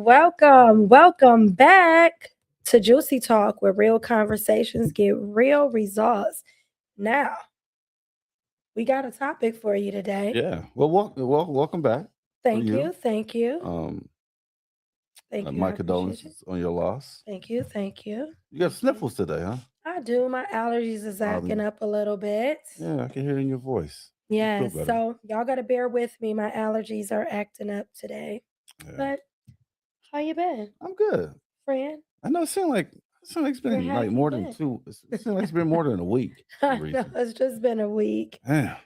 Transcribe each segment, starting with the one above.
Welcome back to Juicy Talk, where real conversations get real results. Now, we got a topic for you today. Yeah. Welcome back for Thank you. you, thank you, Um, thank you. I my appreciate it. condolences on your loss. Thank you, thank you, You got thank you. sniffles today, huh? I do. My allergies is acting Um, up a little bit. yeah, I can hear it in your voice. You feel Yes, better. so y'all got to bear with me. My allergies are acting up today. Yeah, But how you been, I'm good. friend? I know it seems like it's Where been have like you more than been? two. It seems like it's been more than a week for some I know reason. it's just been a week. Damn. Okay.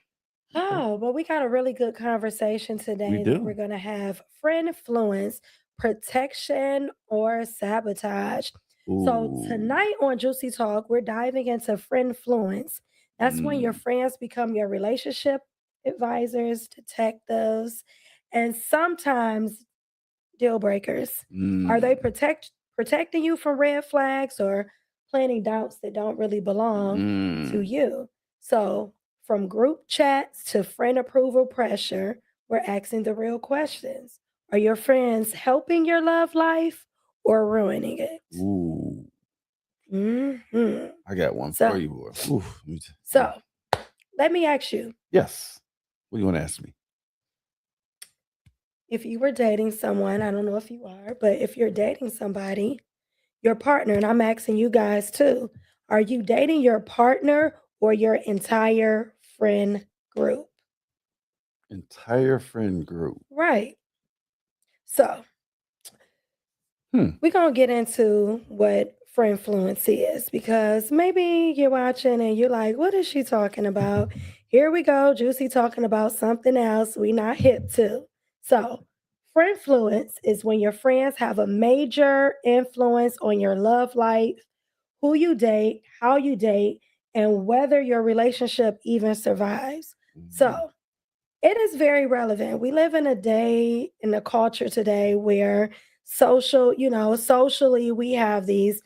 Oh, but we got a really good conversation We today that we're do. going to have friendfluence, protection, or sabotage. So, Ooh. tonight on Juicy Talk, we're diving into friendfluence. That's when your Mm, friends become your relationship advisors, detectives, and sometimes deal breakers. Are they mm, protecting you from red flags or planting doubts that don't really belong to mm. you? So, from group chats to friend approval pressure, we're asking the real questions. Are your friends helping your love life or ruining it? Ooh. Hmm. I got one So, for you, boy. Oof. so let me ask you, Yes. What do you want to ask me? if you were dating someone, I don't know if you are, but if you're dating somebody, your partner, and I'm asking you guys too, are you dating your partner or your entire friend group? Entire friend group. Right. So Hmm. we're going to get into what friendfluence is because maybe you're watching and you're like, what is she talking about? Here we go, Juicy talking about something else we not hip to. So, friendfluence is when your friends have a major influence on your love life, who you date, how you date, and whether your relationship even survives. Mm, So, it is very relevant. We live in a day, in a culture today where socially we have these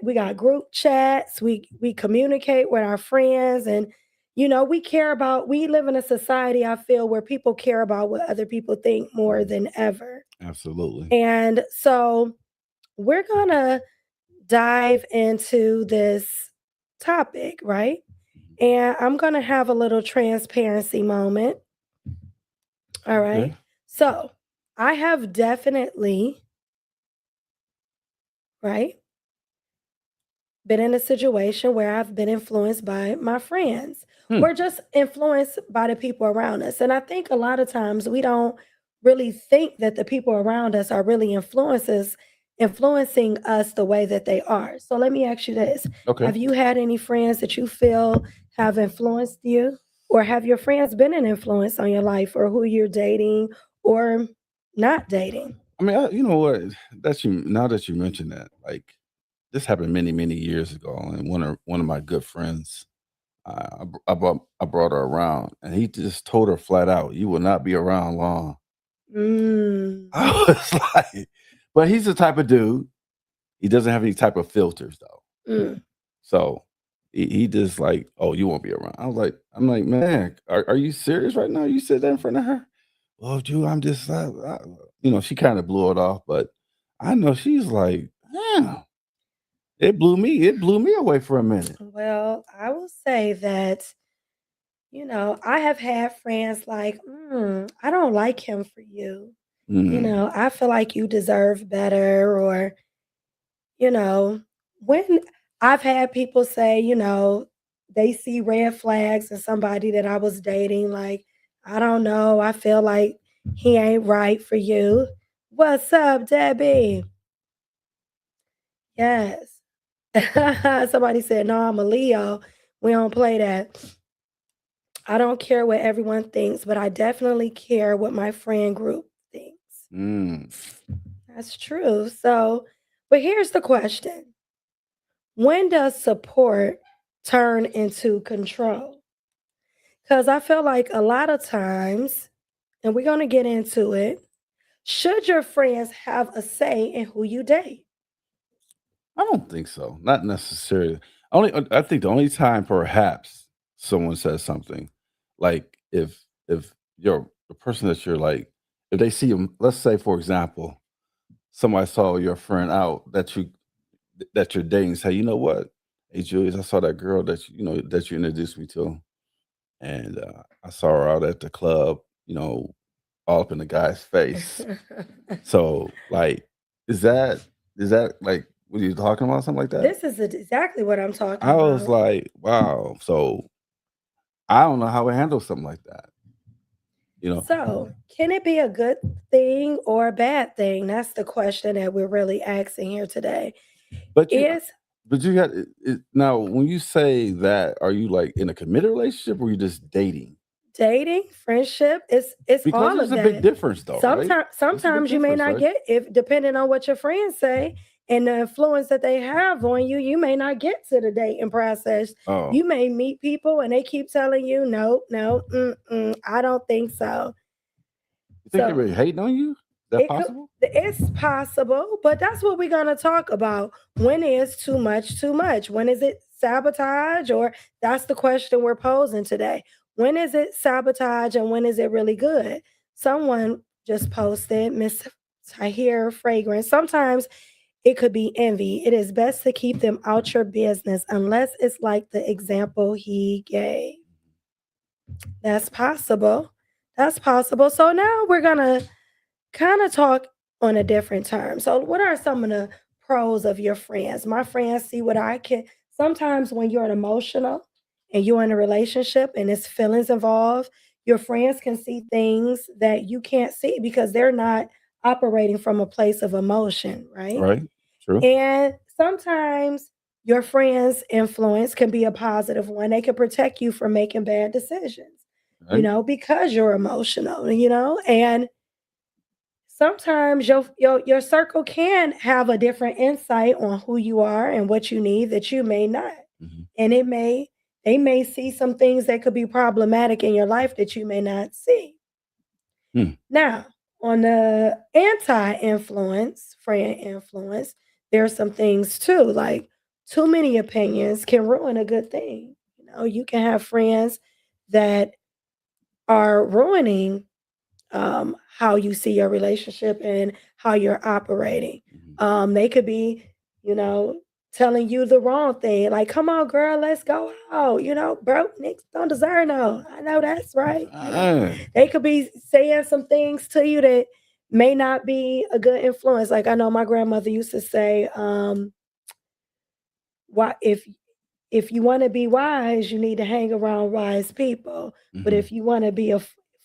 we got group chats, we communicate with our friends, and we live in a society, I feel, where people care about what other people think more mm, than ever. absolutely. And so we're going to dive into this topic, right? Mhm. And I'm going to have a little transparency moment. All Okay. right. So I have definitely, right, been in a situation where I've been influenced by my friends Hmm. or just influenced by the people around us. And I think a lot of times we don't really think that the people around us are really influencing us the way that they are. So let me ask you this. Okay. Have you had any friends that you feel have influenced you? Or have your friends been an influence on your life or who you're dating or not dating? I mean, you know what? That's you. Now that you mention that, like this happened many, many years ago, and one of my good friends, I brought her around, and he just told her flat out, "You will not be around long." Mm, I was like, but he's the type of dude. He doesn't have any type of filters though. mm. So he just like, oh, you won't be around. I'm like, man, are you serious right now? You said that in front of her? Well, Drew, I'm just, she kind of blew it off, but I know she's like, yeah, it blew me away for a minute. Well, I will say that, I have had friends like, I don't like him for you. Mm, I feel like you deserve better. Or, you know, when I've had people say, they see red flags in somebody that I was dating, like, I don't know, I feel like he ain't right for you. What's up, Debbie? Yes. Somebody said, no, I'm a Leo. We don't play that. I don't care what everyone thinks, but I definitely care what my friend group thinks. mm. That's true. So, but here's the question: when does support turn into control? Because I feel like a lot of times, and we're going to get into it, should your friends have a say in who you date? I don't think so. Not necessarily. I think the only time perhaps someone says something, like if you're the person that you're like, if they see him, let's say for example, somebody saw your friend out that you're dating, say, you know what? Hey Julius, I saw that girl that you introduced me to, and I saw her out at the club, all up in the guy's face. So, like, is that like what you talking about? Something like that? This is exactly what I'm talking I was about. like, wow. So I don't know how to handle something like that. You know, So, can it be a good thing or a bad thing? That's the question that we're really asking here today. but you Is but you got now. When you say that, are you like in a committed relationship or you just dating? dating, friendship, it's Because all there's of a big that. difference, though, right? There's a big Sometimes you may difference, not right? get, if depending on what your friends say and the influence that they have on you, you may not get to the dating process. Oh, You may meet people and they keep telling you, no, no, I don't think so. you think they So really hating on you? Is that it could, possible? it's possible, but that's what we're gonna talk about. When is too much too much? When is it sabotage? Or that's the question we're posing today. When is it sabotage and when is it really good? Someone just posted, Miss Tahir Fragrance. Sometimes it could be envy. It is best to keep them out your business unless it's like the example he gave. That's possible. That's possible. So now we're gonna kind of talk on a different term. So, what are some of the pros of your friends? My friends see what I can. Sometimes, when you're an emotional and you're in a relationship and there's feelings involved, your friends can see things that you can't see because they're not operating from a place of emotion, right? Right? True. And sometimes your friends' influence can be a positive one. They can protect you from making bad decisions, Right? because you're emotional, and sometimes your circle can have a different insight on who you are and what you need that you may not. Hmm. And they may see some things that could be problematic in your life that you may not see. Hmm. Now, on the anti-influence, friend influence, there's some things too, like too many opinions can ruin a good thing. You can have friends that are ruining how you see your relationship and how you're operating. Hmm. They could be, you know, telling you the wrong thing, like, come on, girl, let's go out. Broke niggas don't deserve no. I know that's right. They could be saying some things to you that may not be a good influence. Like I know my grandmother used to say, why if you want to be wise, you need to hang around wise people. But Hmm. if you want to be a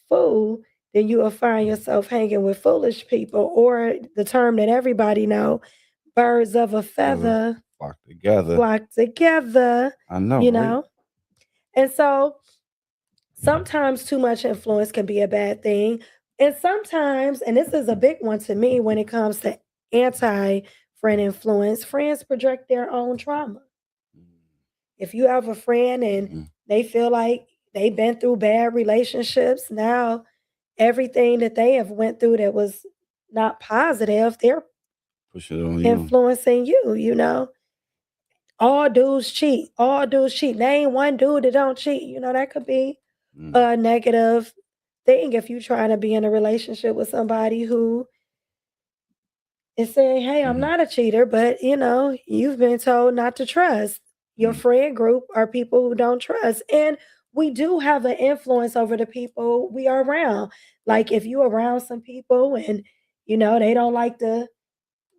fool, then you will find yourself hanging with foolish people. Or the term that everybody know, birds of a Together, feather flock together. flock together. I know, You right? know, and so sometimes too much influence can be a bad thing, and sometimes, and this is a big one to me when it comes to anti friend influence, friends project their own trauma. If you have a friend and Mhm. they feel like they've been through bad relationships, now everything that they have went through that was not positive, they're Push it on you. influencing you. All dudes cheat. All dudes cheat. Name one dude that don't cheat. That could be Mm. a negative thing if you're trying to be in a relationship with somebody who is saying, "Hey, I'm Mhm. not a cheater," but you've been told not to trust. Your Mm. friend group are people who don't trust, and we do have an influence over the people we are around. Like if you around some people and they don't like to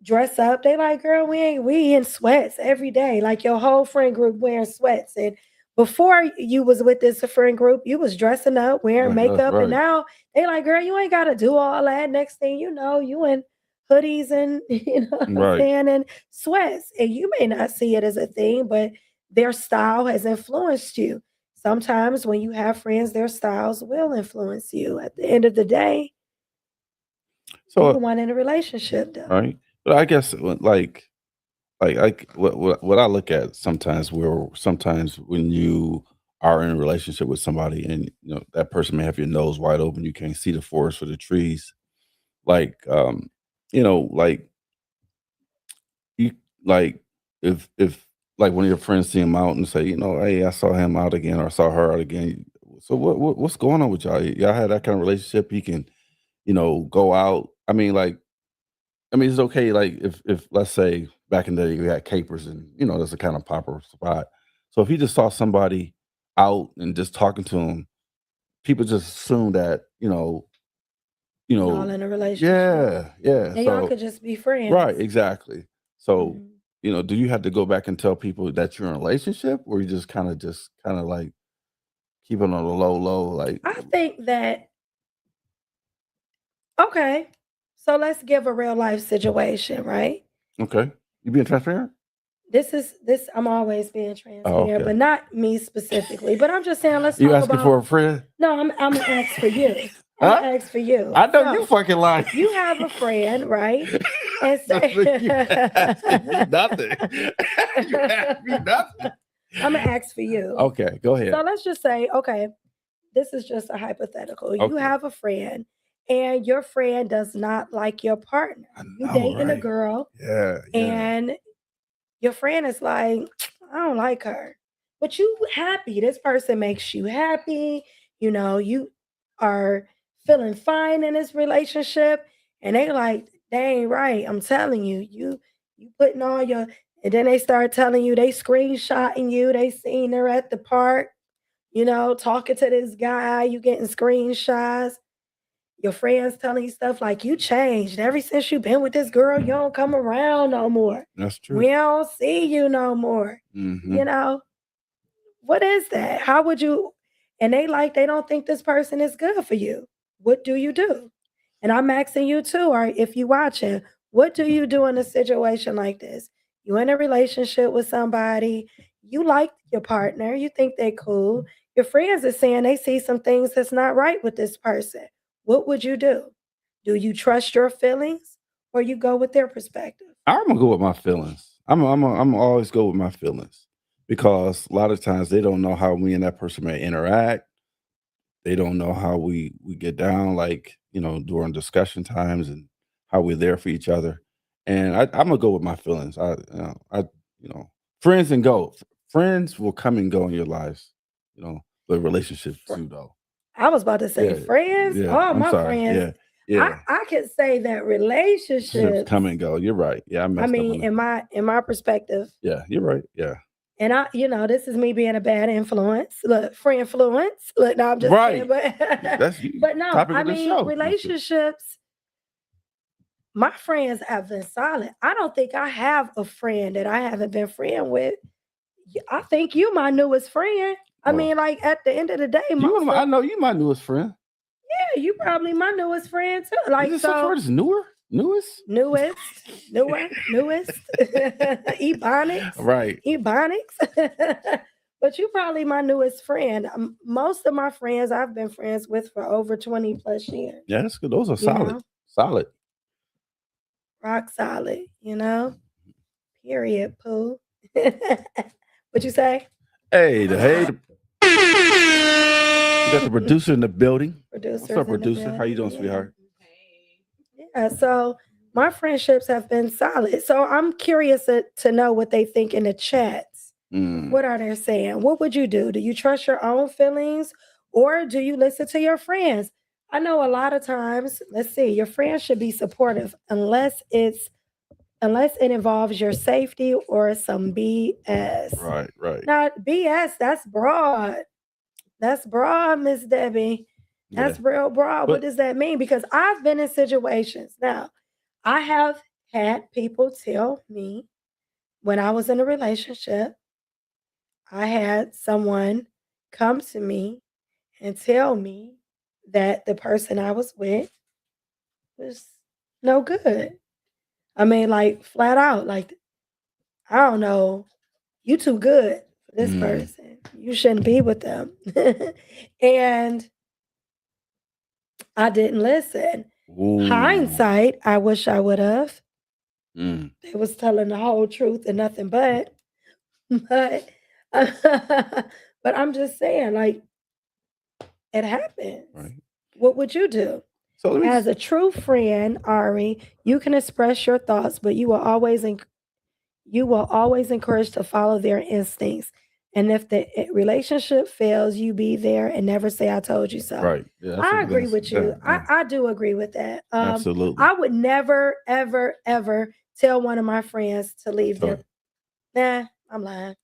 dress up. They like, girl, we in sweats every day. Like your whole friend group wearing sweats. And before you was with this friend group, you was dressing up, wearing That's makeup, and right. now they like, girl, you ain't gotta do all that. Next thing you know, you in hoodies and you know what I'm Right. saying, and sweats. And you may not see it as a thing, but their style has influenced you. Sometimes when you have friends, their styles will influence you. At the end of the day, you the So, one in a relationship though. right. But I guess what I look at sometimes where sometimes when you are in a relationship with somebody and that person may have your nose wide open, you can't see the forest for the trees. Like like you like if like one of your friends see him out and say, hey, I saw him out again or I saw her out again. So what's going on with y'all? Y'all had that kind of relationship? He can, go out. I mean, like I mean, it's okay, like, if let's say back in the day, you had capers and, that's a kind of popular spot. So if you just saw somebody out and just talking to them, people just assume that, you Y'all know in a relationship. yeah, yeah, And y'all so could just be right, friends. exactly. So, Mhm. do you have to go back and tell people that you're in a relationship, or you just kinda, like, keep it on the low, low, like I think that okay, so let's give a real life situation, right? okay. You being transparent? This I'm always being Oh, transparent, okay. but not me specifically. But I'm just saying, let's You talk asking about for a friend? no, I'm gonna ask for you. I'm Huh? gonna ask for you. I know you So fucking lying. you have a friend, right? And No, say look, you asking me nothing. You asked me nothing. I'm gonna ask for you. Okay, go So ahead. let's just say, okay, this is just a hypothetical. You Okay. have a friend, and your friend does not like your partner. I You know, dating a right? girl, Yeah, yeah. and your friend is like, I don't like her. But you happy. This person makes you happy. You are feeling fine in this relationship. And they like, dang right. I'm telling you, you putting all your and then they start telling you they screenshotting you. They seen her at the park, talking to this guy, you getting screenshots. Your friends telling you stuff like you changed ever since you been with this girl. You don't come around no more. That's true. We don't see you no more. Mhm. You know, what is that? How would you? And they don't think this person is good for you. What do you do? And I'm asking you too, or if you watching, what do you do in a situation like this? You in a relationship with somebody, you like your partner, you think they're cool. Your friends are saying they see some things that's not right with this person. What would you do? Do you trust your feelings or you go with their perspective? I'm gonna go with my feelings. I'm always go with my feelings because a lot of times they don't know how me and that person may interact. They don't know how we get down, like, during discussion times and how we're there for each other. And I'm gonna go with my feelings. You know, friends and go. Friends will come and go in your lives. But relationships Fr- too, though. I was about to say Yeah, friends. yeah. Oh, I'm my sorry. friends. Yeah, I yeah. I could say that Relationships come relationships. and go. You're right. Yeah, I I messed up mean, on that. in my perspective, Yeah, you're right. Yeah. and this is me being a bad influence. Look, friendfluence. Look, no, I'm just kidding, Right. but That's you. but no, Topic I of the mean show. No, I'm kidding. relationships. My friends have been solid. I don't think I have a friend that I haven't been friend with. I think you my newest friend. I Oh, mean, like at the end of the day, you one of most my. of I know you my newest friend. yeah, you probably my newest friend too. Is Like this such so, word as newer? Newest? newest, newest, ebonics, Right. ebonics. But you probably my newest friend. Most of my friends I've been friends with for over 20 plus years. Yeah, that's good. Those are You solid. know, Solid. rock solid. Period. Pooh. What you say? Hey, we got the producer in the building. What's Producers up, in the producer? How you building. doing, Yeah. sweetheart? Yeah. So my friendships have been solid. So I'm curious to know what they think in the chats. Mm, What are they saying? What would you do? Do you trust your own feelings or do you listen to your friends? I know a lot of times, let's see, your friends should be supportive unless it involves your safety or some BS. right, right. Now, BS, that's broad. That's broad, Miss Debbie. Yeah. That's real broad. What But does that mean? Because I've been in situations. Now, I have had people tell me when I was in a relationship, I had someone come to me and tell me that the person I was with was no good. I mean, like flat out, like, I don't know, you too good for this mm, person. You shouldn't be with them. And I didn't listen. ooh. Hindsight, I wish I would have. Mm, They was telling the whole truth and nothing but. But but I'm just saying, like, it happens. right. What would you do? So let me As a true friend, Ari, you can express your thoughts, but you will always encourage to follow their instincts. And if the relationship fails, you be there and never say I told you so. Right. Yeah, I agree with you. yeah, I do agree with that. absolutely. I would never, ever, ever tell one of my friends to leave their. So, Nah, I'm lying.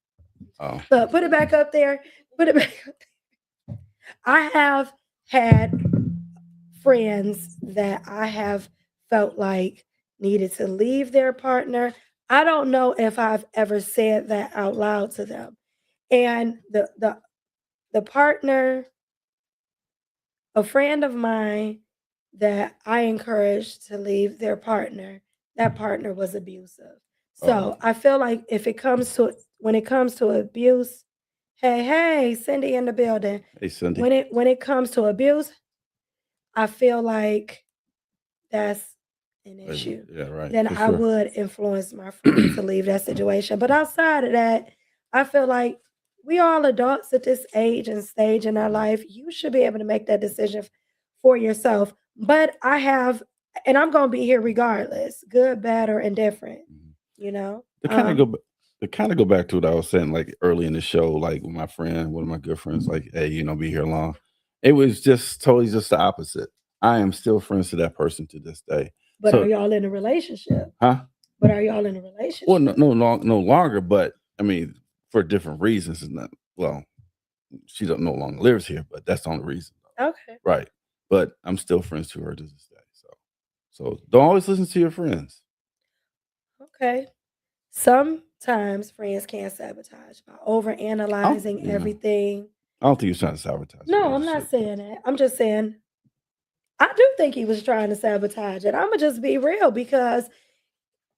oh, Look, put it back up there. Put it back up. I have had friends that I have felt like needed to leave their partner. I don't know if I've ever said that out loud to them. And the partner, a friend of mine that I encouraged to leave their partner, that partner was abusive. oh, So I feel like if it comes to when it comes to abuse, hey, Cindy in the building. hey, Cindy. When it comes to abuse, I feel like that's an issue. Yeah, right, Then for I sure. would influence my friend to leave that situation. But outside of that, I feel like we all adults at this age and stage in our life. You should be able to make that decision for yourself. But I have, and I'm going to be here regardless, good, bad, or indifferent. Mhm. You know, To kind of go, to kind of go back to what I was saying, like early in the show, like with my friend, one of my good friends, like, hey, be here long. It was just totally just the opposite. I am still friends to that person to this day. but are So, y'all in a relationship? huh? But are y'all in a Well, relationship? no longer. But I mean, for different reasons. And not, well, she don't no longer lives here, but that's the only reason. Okay. Right. But I'm still friends to her to this day. So don't always listen to your friends. Okay. Sometimes friends can sabotage by I don't, overanalyzing yeah. everything. I don't think he's trying to sabotage the No, I'm not relationship. saying that. I'm just saying I do think he was trying to sabotage it. I'ma just be real because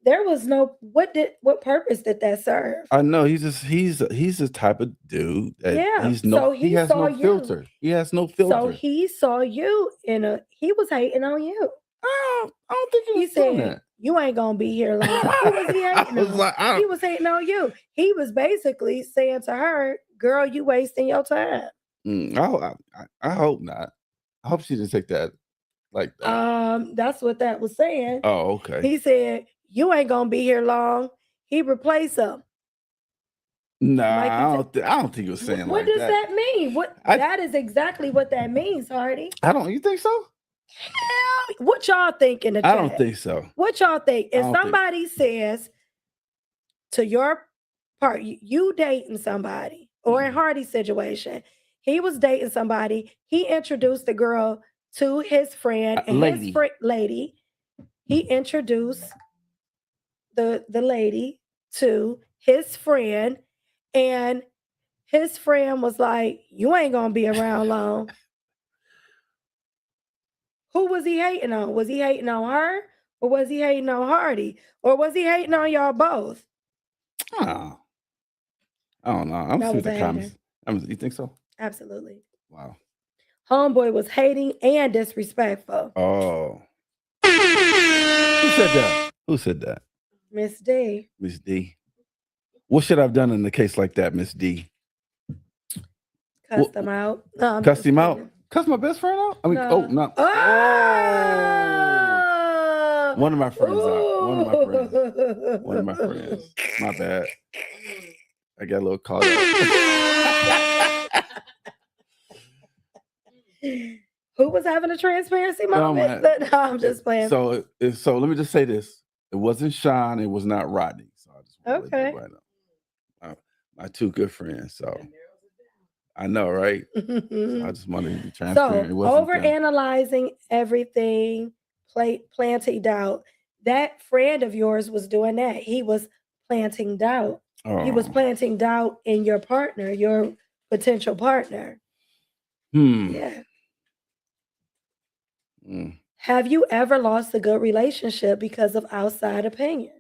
there was no what purpose did that serve? I know he's the type of dude that Yeah. So he he has saw no you. filter. He has no So filter. he saw you in a he was hating on you. I don't think he He was doing said, that. "You ain't gonna be here long." Who was he I hating was on? like, He was hating on you. He was basically saying to her, "Girl, you wasting your time." I hope not. I hope she didn't take that like that. That's what that was saying. Oh, okay. He said, "You ain't gonna be here long." He replaced him. Nah, Mikey, I don't think he was saying what like does that. that mean? What I that is exactly what that means, Hardy. I don't. You think so? Hell, what y'all think in the I don't chat? think so. What y'all think? I If don't think. somebody says to your part, you dating somebody, or in Hardy's situation, he was dating somebody. He introduced the girl to his friend, and his Lady. lady. He introduced the lady to his friend, and his friend was like, "You ain't gonna be around long." Who was he hating on? Was he hating on her, or was he hating on Hardy, or was he hating on y'all both? Oh, I don't know. I'm That see what was the a hater. comments. You think so? Absolutely. Wow. Homeboy was hating and disrespectful. Oh. Who said that? Who said that? Miss D. Miss D. What should I have done in a case like that, Miss D? Cussed him out. No, I'm Cuss just him out? kidding. Cuss my best friend out? I mean, oh No. no. Oh, Oh! one of my friends out. One of my friends. One of my Ooh. friends. My bad. I got a little caught up. Who was having a transparency Oh, moment? man. No, I'm just playing. So let me just say this. It wasn't Sean, it was not Rodney. So I just want to let Okay. that right up. My two good friends. So I know, right? So I just wanted to be transparent. It So wasn't over them. analyzing everything, planting doubt. That friend of yours was doing that. He was planting doubt. He was Oh. planting doubt in your partner, your potential partner. Yeah. Mm. Have you ever lost a good relationship because of outside opinions?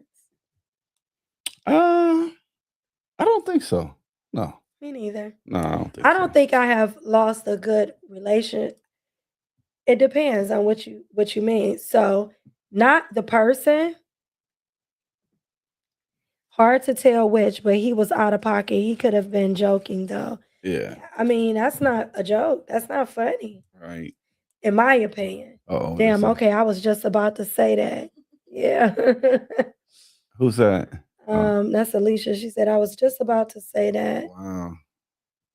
I don't think so. No. Me neither. No, I don't think I so. don't think I have lost a good relation. It depends on what you mean. So, not the person. Hard to tell which, but he was out of pocket. He could have been joking though. Yeah. I mean, that's not a joke. That's not funny. Right. In my opinion. Oh, Damn, okay, I was just about to say that. Yeah. Who's that? That's Alicia. She said I was just about to say that. Wow.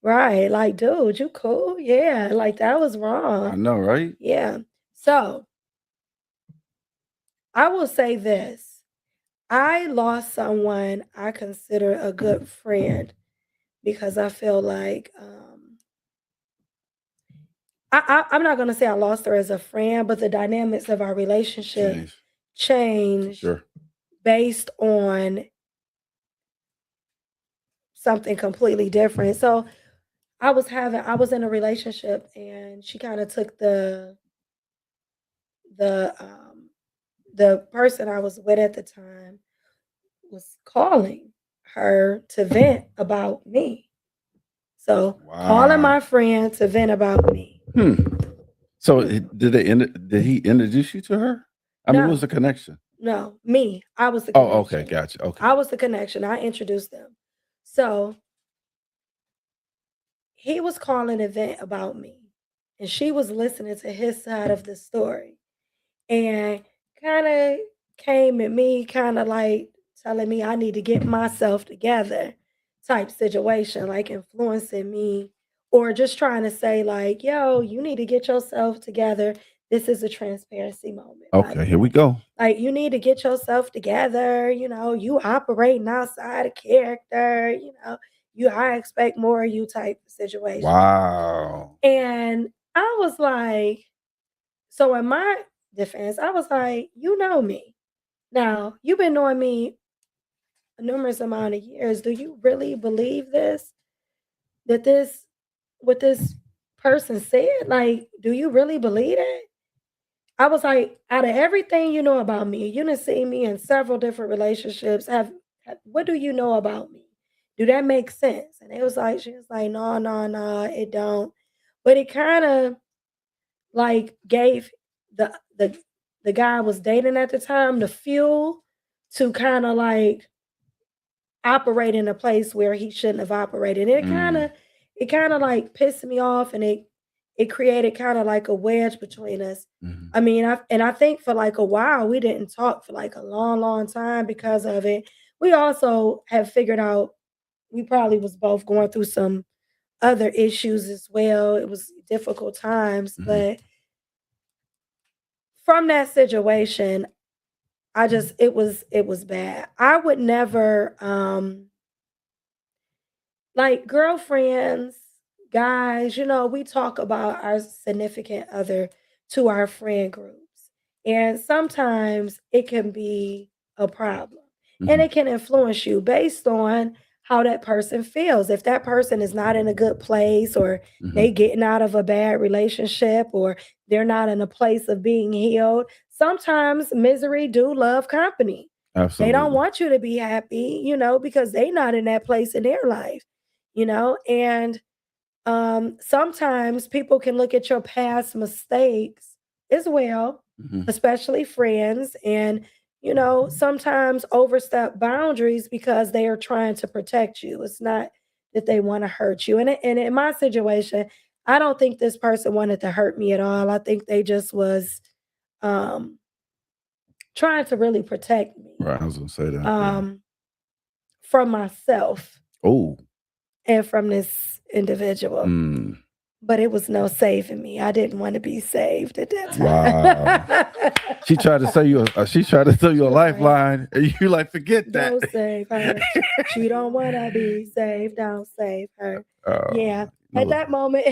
Right. Like, dude, you cool? Yeah. Like that was I wrong. know, right? Yeah. So I will say this. I lost someone I consider a good friend because I feel like I'm not gonna say I lost her as a friend, but the dynamics of our relationship Change for changed sure. based on something completely different. So I was in a relationship and she kind of took the the person I was with at the time was calling her to vent about me. So calling Wow. my friend to vent about me. Hmm. So Hmm. did he introduce you to her? I mean, what was No, the connection? no, me. I was the Oh, okay, connection. gotcha. Okay. I was the connection. I introduced them. So he was calling a vent about me. And she was listening to his side of the story. And kind of came at me, kind of like telling me I need to get myself together type situation, like influencing me, or just trying to say, like, yo, you need to get yourself together. This is a transparency moment, by Okay, the here we way. go. Like, you need to get yourself together. You operating outside of character, I expect more of you type of situation. Wow. And I was like, so in my defense, I was like, you know me. Now, you've been knowing me a numerous amount of years. Do you really believe this? That this what this person said? Like, do you really believe it? I was like, out of everything you know about me, you done seen me in several different relationships. What do you know about me? Do that make sense? And she was like, no, no, no, it don't. But it kind of like gave the the the guy I was dating at the time the fuel to kind of like operate in a place where he shouldn't have operated. And Mm, it kind of like pissed me off and it created kind of like a wedge between us. mhm. I think for like a while we didn't talk for like a long, long time because of it. We also have figured out we probably was both going through some other issues as well. It was difficult times, Mhm. but from that situation, it was bad. I would never like girlfriends, guys, we talk about our significant other to our friend groups. And sometimes it can be a problem. And Mhm. it can influence you based on how that person feels. If that person is not in a good place or they Mhm. getting out of a bad relationship or they're not in a place of being healed, sometimes misery do love company. They don't Absolutely. want you to be happy, because they not in that place in their life and sometimes people can look at your past mistakes as well, Mhm. especially friends, and sometimes overstep boundaries because they are trying to protect you. It's not that they want to hurt you. And in my situation, I don't think this person wanted to hurt me at all. I think they just was um, trying to really protect me Right, I was gonna say that, yeah. um, from myself Oh, and from this individual. mm, But it was no saving me. I didn't wanna be saved at wow. that She tried to sell you she tried to sell you She a was like, lifeline, and you like, "Forget that." "Don't save her. She don't wanna be saved. Don't save her." Yeah, at No that moment,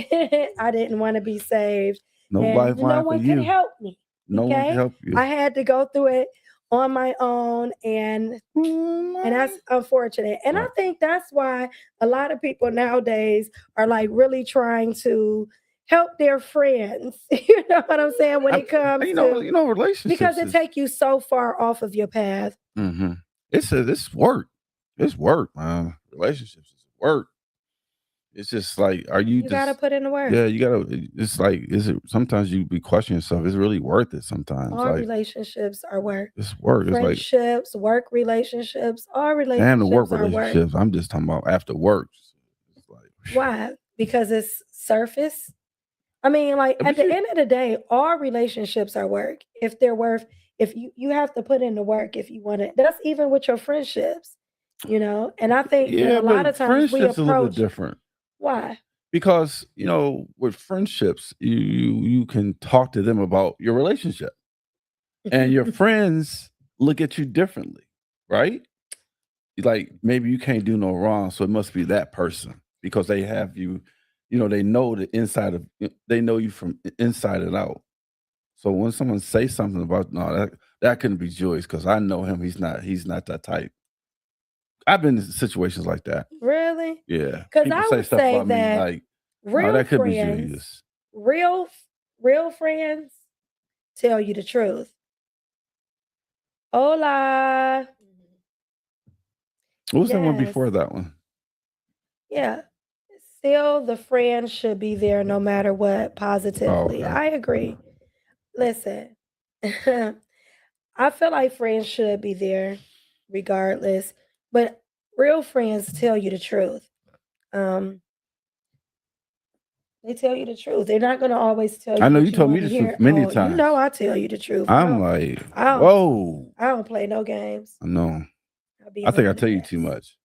I didn't wanna be saved, no and no lifeline for one could you. help me, No one can okay? help you. I had to go through it on my own, and that's unfortunate. And I Right. think that's why a lot of people nowadays are like really trying to help their friends. You know what I'm saying? When I'm it comes to because relationships it is take you so far off of your path. mhm. It's work. It's work, man. Relationships is work. It's just like, are you You gotta just put in the work. yeah, you gotta it's like, is it sometimes you be questioning yourself, is it really worth it sometimes? All Like, relationships are work. it's work. It's like Friendships, work relationships, all and the work relationships are work. relationships, I'm just talking about after work. It's like, Why? Because it's surface. I mean, like at but the you end of the day, all relationships are work. If they're worth, if you have to put in the work if you want to. That's even with your friendships. And I think that yeah, a lot but of times we friendships a little bit approach different. Why? Because, with friendships, you can talk to them about your relationship, and your friends look at you differently, right? Like, maybe you can't do no wrong, so it must be that person because they have you, they know the inside of they know you from inside and out. So when someone say something about no, that couldn't be Joyce because I know him. He's not that type. I've been in situations like that. Really? Yeah. Because People I say would stuff say about me that like, no, real that could be friends, Julius. real real friends tell you the truth. Hola. What was the one Yes. before that one? Yeah. Still, the friend should be there no matter what, Oh, positively. okay. I agree. Listen, I feel like friends should be there regardless, but real friends tell you the truth. Um, they tell you the truth. They're not going to always tell I you know what you you told me want to the truth hear. many Oh, you know times. I tell you the truth. I'm like, I don't, whoa. I don't play no games. I know. I'll be I think on I your tell you too ass. much.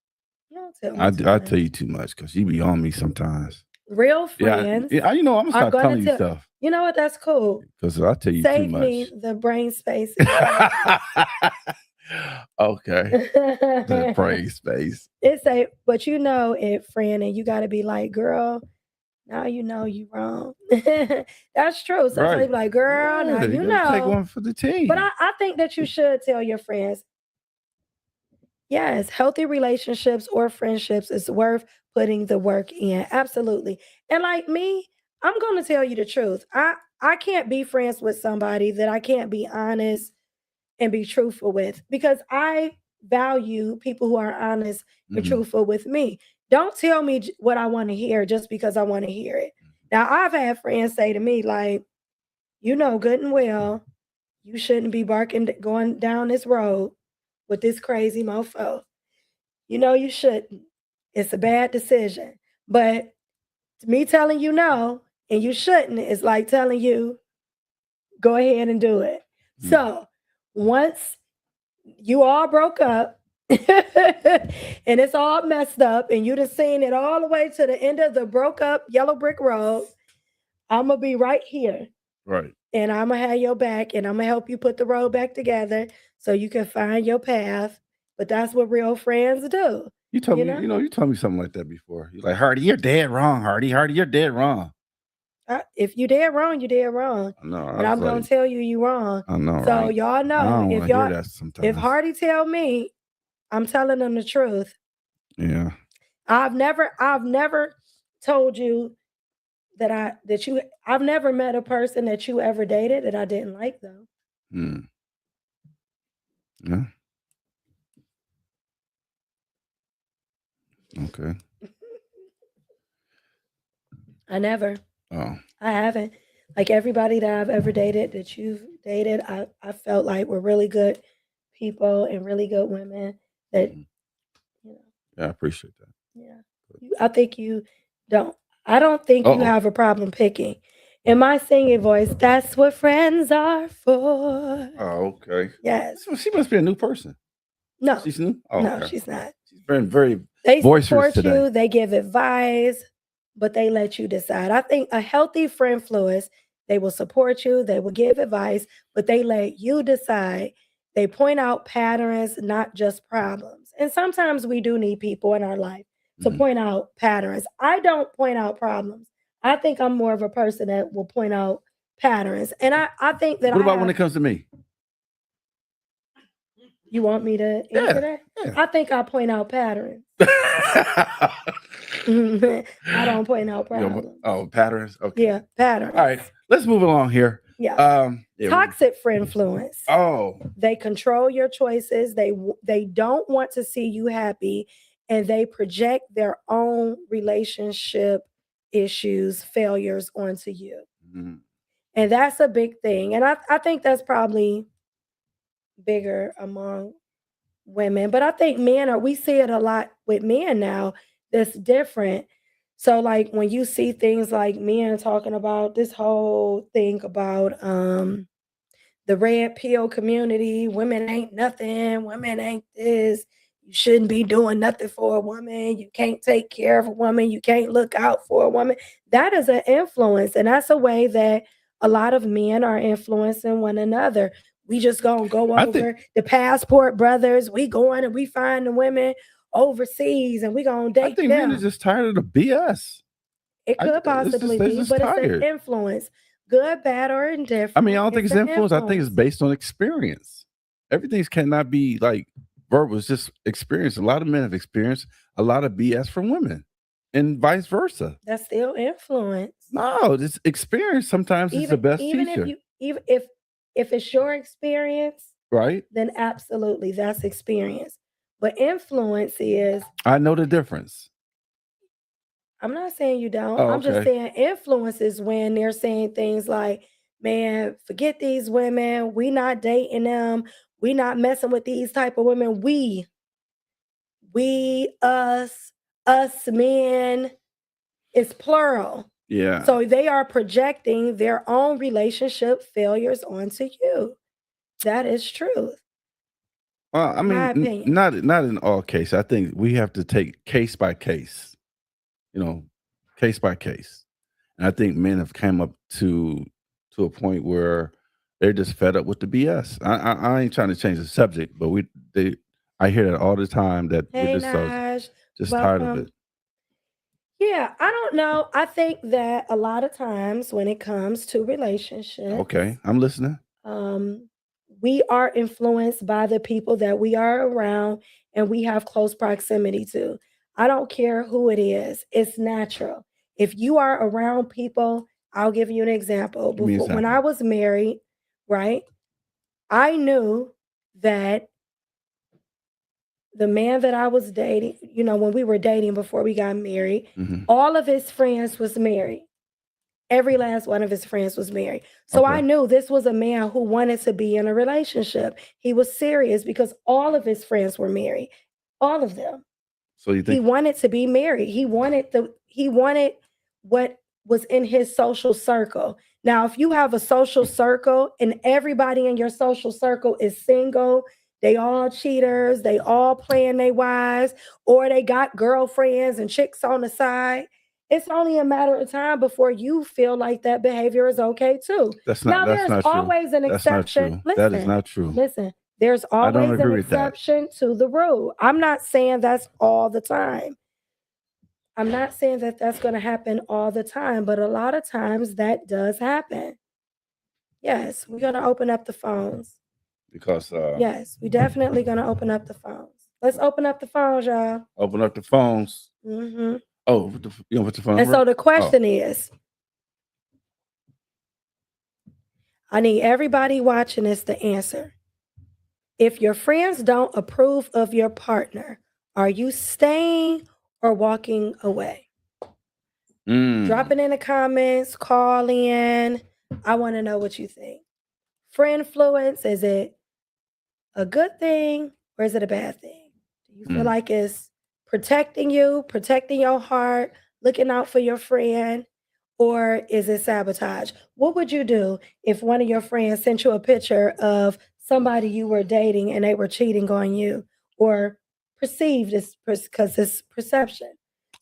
You don't tell me I, too I tell much. you too much because you be on me sometimes. Real Yeah, friends yeah. I'm gonna are start going to telling you tell. stuff You know what? That's cool. because I tell you too Save me much. the brain space inside. Okay, the praise space. It's a, but you know it, friend, and you got to be like, girl, now you know you wrong. That's true. Sometimes you Right. be like, girl, now Yeah, you you gotta take know. one for the But team. I think that you should tell your friends, yes, healthy relationships or friendships is worth putting the work in. Absolutely. And like me, I'm going to tell you the truth. I can't be friends with somebody that I can't be honest and be truthful with because I value people who are honest and Mhm. truthful with me. Don't tell me what I want to hear just because I want to hear it. Now, I've had friends say to me, like, you know, good and well, you shouldn't be going down this road with this crazy mofo. You know, you shouldn't. It's a bad decision. But me telling you no and you shouldn't is like telling you, go ahead and do it. Mm. So once you all broke up and it's all messed up and you done seen it all the way to the end of the broke up yellow brick road, I'm gonna be right here Right. and I'm gonna have your back and I'm gonna help you put the road back together so you can find your path. But that's what real friends do, You told you me, know? you told me something like that before. You're like, Hardy, you're dead wrong, Hardy. Hardy, you're dead wrong. If you did wrong, you did wrong. I know. I And was I'm gonna like, tell you you wrong. I know, So right? y'all I know don't want to hear that if sometimes. Hardy tell me, I'm telling them the truth. Yeah. I've never told you I've never met a person that you ever dated that I didn't like though. Hmm. Yeah. Okay. I never. Oh. I haven't. Like everybody that I've ever dated that you've dated, I felt like were really good people and really good women that, Mhm. you know, Yeah, I appreciate that. yeah. I think you don't. I don't think you Uh-oh. have a problem picking. In my singing voice, that's what friends are for. Oh, okay. Yes. So she must be a new person. No, She's new? Oh, no, okay. she's not. She's been very They boisterous support today. you, they give advice, but they let you decide. I think a healthy friendfluence, they will support you, they will give advice, but they let you decide. They point out patterns, not just problems. And sometimes we do need people in our life to Mhm. point out patterns. I don't point out problems. I think I'm more of a person that will point out patterns. And I think that What I about when have, it comes to me? you want me to answer Yeah. that? Yeah. I think I point out patterns. I don't point out problems. Oh, patterns. Okay. Yeah, All right. patterns. Let's move along here. Yeah. Yeah. Toxic friendfluence. Oh. They control your choices. They don't want to see you happy, and they project their own relationship issues, failures onto you. Mhm. And that's a big thing. And I think that's probably bigger among women, but I think we see it a lot with men now that's different. So like when you see things like men talking about this whole thing about the red pill community, women ain't nothing, women ain't this, You shouldn't be doing nothing for a woman. You can't take care of a woman. You can't look out for a woman. That is an influence. And that's a way that a lot of men are influencing one another. We just gonna go I think over the passport brothers. We going and we find the women overseas and we gonna I date think men are them. just tired of the BS. It could It's just possibly they're be, just but it's an tired. influence. Good, bad, or I mean, I indifferent. don't think It's it's an influence. I think it's influence. based on experience. Everything's cannot be like verbal. It's just experience. A lot of men have experienced a lot of BS from women, and vice versa. That's still influence. No, this experience sometimes is the best Even if teacher, you even if it's your experience, right? then absolutely that's experience. But influence is, I know the difference. I'm not saying you don't. Oh, I'm just okay. saying influence is when they're saying things like, man, forget these women. We not dating them. We not messing with these type of women. We, us men, it's plural. Yeah. So they are projecting their own relationship failures onto you. That is truth, Well, I in my mean, opinion. not in all cases. I think we have to take case by case. You know, case by case. And I think men have come up to a point where they're just fed up with the BS. I ain't trying to change the subject, but I hear that all the time that we're Hey, just Naj, just tired of it. welcome. Yeah, I don't know. I think that a lot of times when it comes to relationships, Okay, I'm listening. um, we are influenced by the people that we are around and we have close proximity to. I don't care who it is, it's natural. If you are around people, I'll give you an example. Give me an Before, when I example. was married, right, I knew that the man that I was dating, when we were dating before we got married, Mhm. all of his friends was married. Every last one of his friends was married. So I Okay. knew this was a man who wanted to be in a relationship. He was serious because all of his friends were married. All of them. So you He think wanted to be married. He wanted what was in his social circle. Now, if you have a social circle and everybody in your social circle is single, they all cheaters, they all playing their wives, or they got girlfriends and chicks on the side, it's only a matter of time before you feel like that behavior is okay too. Now, that's there's not true. always an That's not exception. true. That is Listen, not true. listen. There's I don't always an agree with that exception to the rule. I'm not saying that's all the time. I'm not saying that that's going to happen all the time, but a lot of times that does happen. Yes, we're going to open up the phones. because Yes, we definitely going to open up the phones. Let's open up the phones, y'all. open up the phones. Hmm. Oh, you know what the phone And number? so the Oh, question is, I need everybody watching this to answer. If your friends don't approve of your partner, are you staying or walking away? Drop mm. it in the comments, call in. I want to know what you think. Friendfluence, is it a good thing or is it a bad thing? Do you feel Mm. like it's protecting you, protecting your heart, looking out for your friend, or is it sabotage? What would you do if one of your friends sent you a picture of somebody you were dating and they were cheating on you, or perceived as, because it's perception?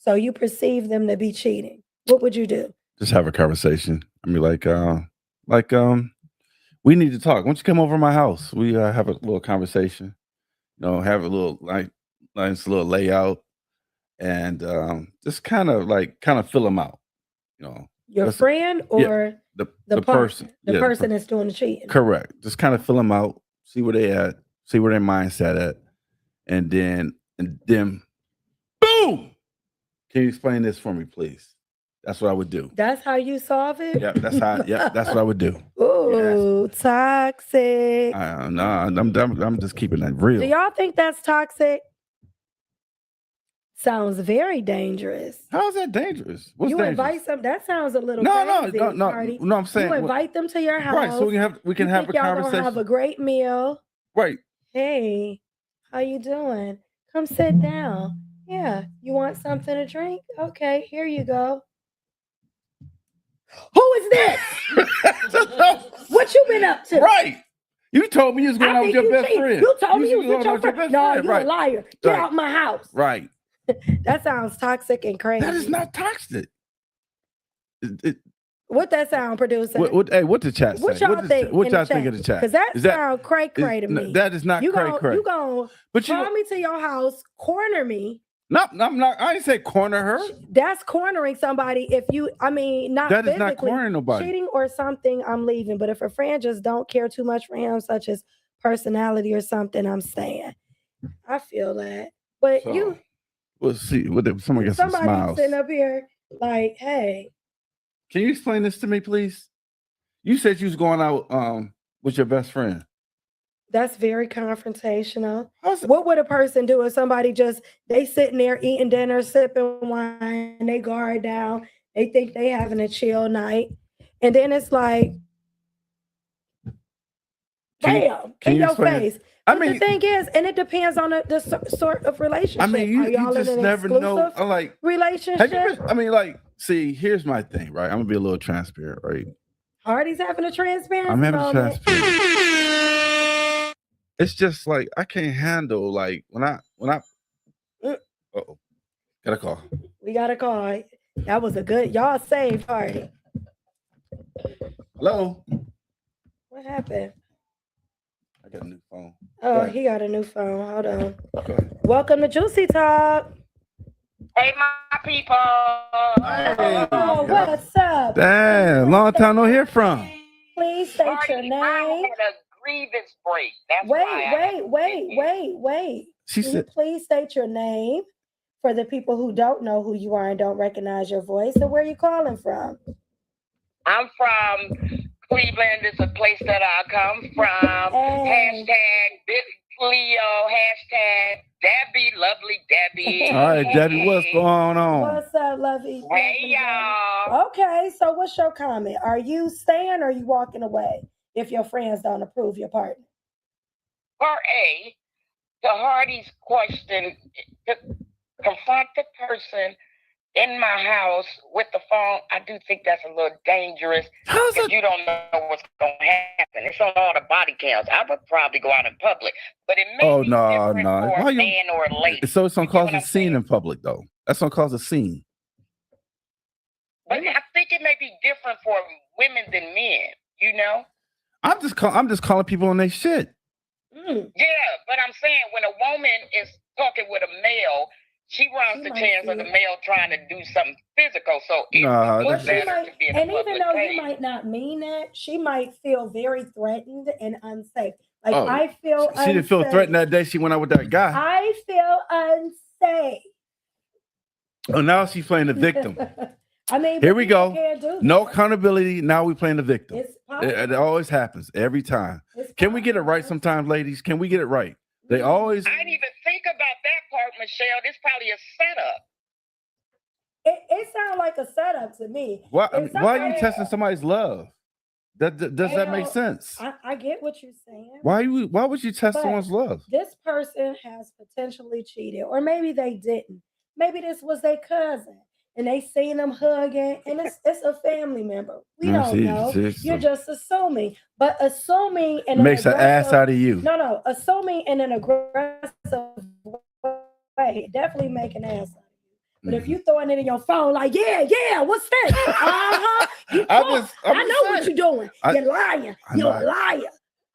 So you perceive them to be cheating. What would you do? Just have a conversation. I mean, like we need to talk. Why don't you come over to my house? We have a little conversation. You know, have a little nice little layout, and just kind of fill them out. You know, Your what's friend yeah or the person the yeah person that's doing the cheating? correct. Just kind of fill them out, see where they at, see where their mindset at, and then boom. Can you explain this for me, please? That's what I would do. That's how you solve it? Yeah, that's how. Yeah, that's what I would do. Yes. Ooh, toxic. No, I'm just keeping that Do real. y'all think that's toxic? Sounds very dangerous. How is that dangerous? What's You dangerous? invite some, that sounds a little No, crazy, no. Cardi. No, I'm You saying invite them to your right. house. So we can You have think a y'all gonna have a conversation. great meal. Right. Hey, how you doing? Come sit down. Yeah, you want something to drink? Okay, here you go. Who is this? What you been up to? Right. You told me you was going I out with think your you best cheated. friend. You told me you was going with your out with friend. No, you a right? liar. Get Right. out my house. Right. That sounds toxic and crazy. That is not toxic. What that sound, producer? What the chat say? What y'all think? What in the y'all think chat? of the chat? Because that Is that sound cray cray to me. that is not cray cray. You gonna But you call me to your house, corner me. No, I'm not. I didn't say corner her. That's cornering somebody. If you, I mean, not That is physically not cornering nobody. cheating or something, I'm leaving. But if a friend just don't care too much for him, such as personality or something, I'm staying. I feel that. But So, we'll see. Somebody gets some smiles. Sitting up here like, hey. Can you explain this to me, please? You said you was going out with your best friend. That's very confrontational. What would a person do if somebody they sitting there eating dinner, sipping wine, they guard down, they think they having a chill night, and then it's like, bam, in your face. But the thing is, and it depends on the sort of relationship. I mean, you just never know. Like relationship. See, here's my thing, right? I'm gonna be a little transparent, right? Hardy's having a transparency. I'm having a transparent. It's just like I can't handle like when I. Uh-oh. Got a call. We got a call. That was a good. Y'all saved Hardy. Hello. What happened? I got a new phone. Oh, he got a new phone. Hold on. Okay. Welcome to Juicy Talk. Hey, my people. Hey. Oh, what's up? Damn, long time no hear from. Please state your name. I had a grievance break. That's wait. She said, please state your name for the people who don't know who you are and don't recognize your voice. And where are you calling from? I'm from Cleveland. It's a place that I come from. Hey. Hashtag Big Cleo. Hashtag Debbie, lovely Debbie. All right, Debbie, what's going on? What's up, lovey? Hey, y'all. Okay, so what's your comment? Are you staying or are you walking away if your friends don't approve your partner? Part A, to Hardy's question, to confront the person in my house with the phone, I do think that's a little dangerous because you don't know what's going to happen. It's on all the body counts. I would probably go out in public, but it may be different for a man or a lady. So it's going to cause a scene in public, though. That's going to cause a scene. But I think it may be different for women than men, you know? I'm just calling people on their shit. Yeah, but I'm saying when a woman is talking with a male, she runs the chance of the male trying to do something physical. So even though you might not mean that, she might feel very threatened and unsafe. Like I feel she didn't feel threatened that day she went out with that guy. I feel unsafe. Oh, now she's playing the victim. I mean, here we go. No accountability. Now we're playing the victim. It always happens every time. Can we get it right sometimes, ladies? Can we get it right? They always. I didn't even think about that part, Michelle. This is probably a setup. It sounds like a setup to me. Why are you testing somebody's love? Does that make sense? I get what you're saying. Why would you test someone's love? This person has potentially cheated, or maybe they didn't. Maybe this was their cousin, and they seen them hugging, and it's a family member. We don't know. You're just assuming, but assuming makes an ass out of you. No, assuming in an aggressive way, definitely make an ass out of you. But if you throwing it in your phone, like, yeah, what's that? I know what you're doing. You're lying. You're a liar.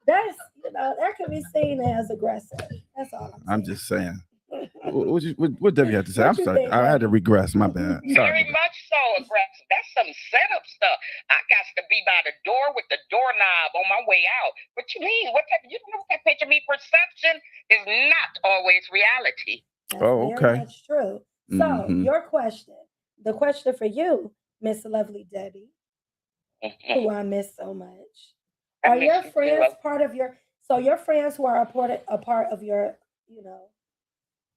That's that could be seen as aggressive. That's all I'm just saying. What Debbie had to say? I'm sorry. I had to regress. My bad. Very much so aggressive. That's some setup stuff. I got to be by the door with the doorknob on my way out. What you mean? You don't know what that picture means? Perception is not always reality. That's very much true. So your question, the question for you, Miss Lovely Debbie, who I miss so much. Are your friends part of your? So your friends who are a part of your,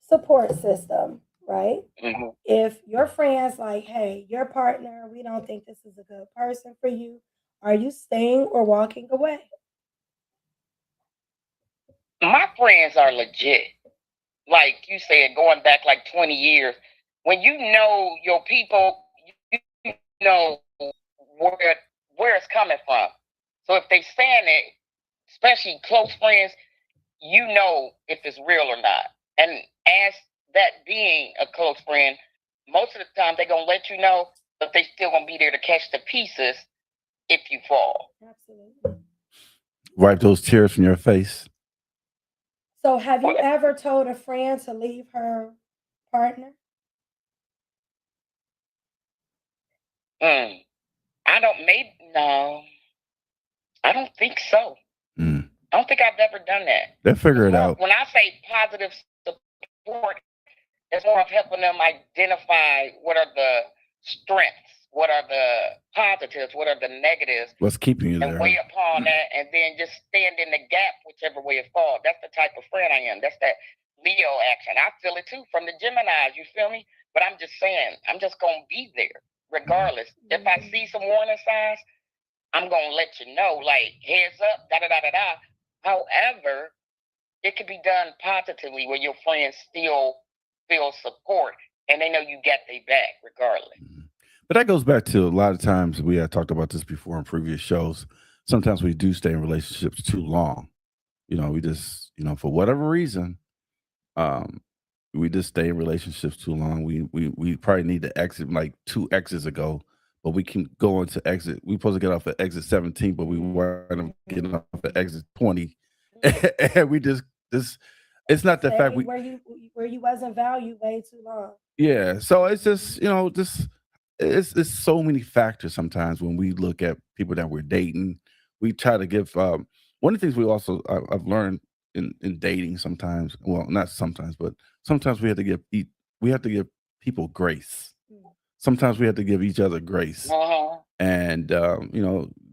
support system, right? Mm-hmm. If your friends like, hey, your partner, we don't think this is a good person for you, are you staying or walking away? My friends are legit. Like you said, going back like 20 years, when you know your people, you know where it's coming from. So if they saying it especially close friends, you know if it's real or not. And as that being a close friend, most of the time they're gonna let you know, but they still gonna be there to catch the pieces if you fall. Absolutely. Wipe those tears from your face. So, have you Well, ever told a friend to leave her partner? mm, I don't. Maybe no. I don't think so. Mm. I don't think I've ever done that. They'll figure it out. When I say positive support, it's more of helping them identify what are the strengths, what are the positives, what are the negatives, What's keeping you and there? weigh upon that, and then just stand in the gap, whichever way it falls. That's the type of friend I am. That's that Leo action. I feel it too from the Geminis. You feel me? But I'm just saying, I'm just gonna be there regardless. If I see some warning signs, I'm gonna let you know, like heads up, da da da da da. However, it could be done positively where your friends still feel support and they know you got their back regardless. But that goes back to a lot of times we had talked about this before in previous shows. Sometimes we do stay in relationships too long. We just, for whatever reason, um, we just stay in relationships too long. We probably need to exit like 2 exits ago, but we can go into exit. We supposed to get off at exit 17, but we wind up getting off at exit 20, and we just it's not the fact Stay where you wasn't valued way too long. yeah. So it's just just it's so many factors. Sometimes when we look at people that we're dating, we try to give one of the things we also I've learned in dating sometimes. Well, not sometimes, but sometimes we have to give people grace. Mm. Sometimes we have to give each other grace, and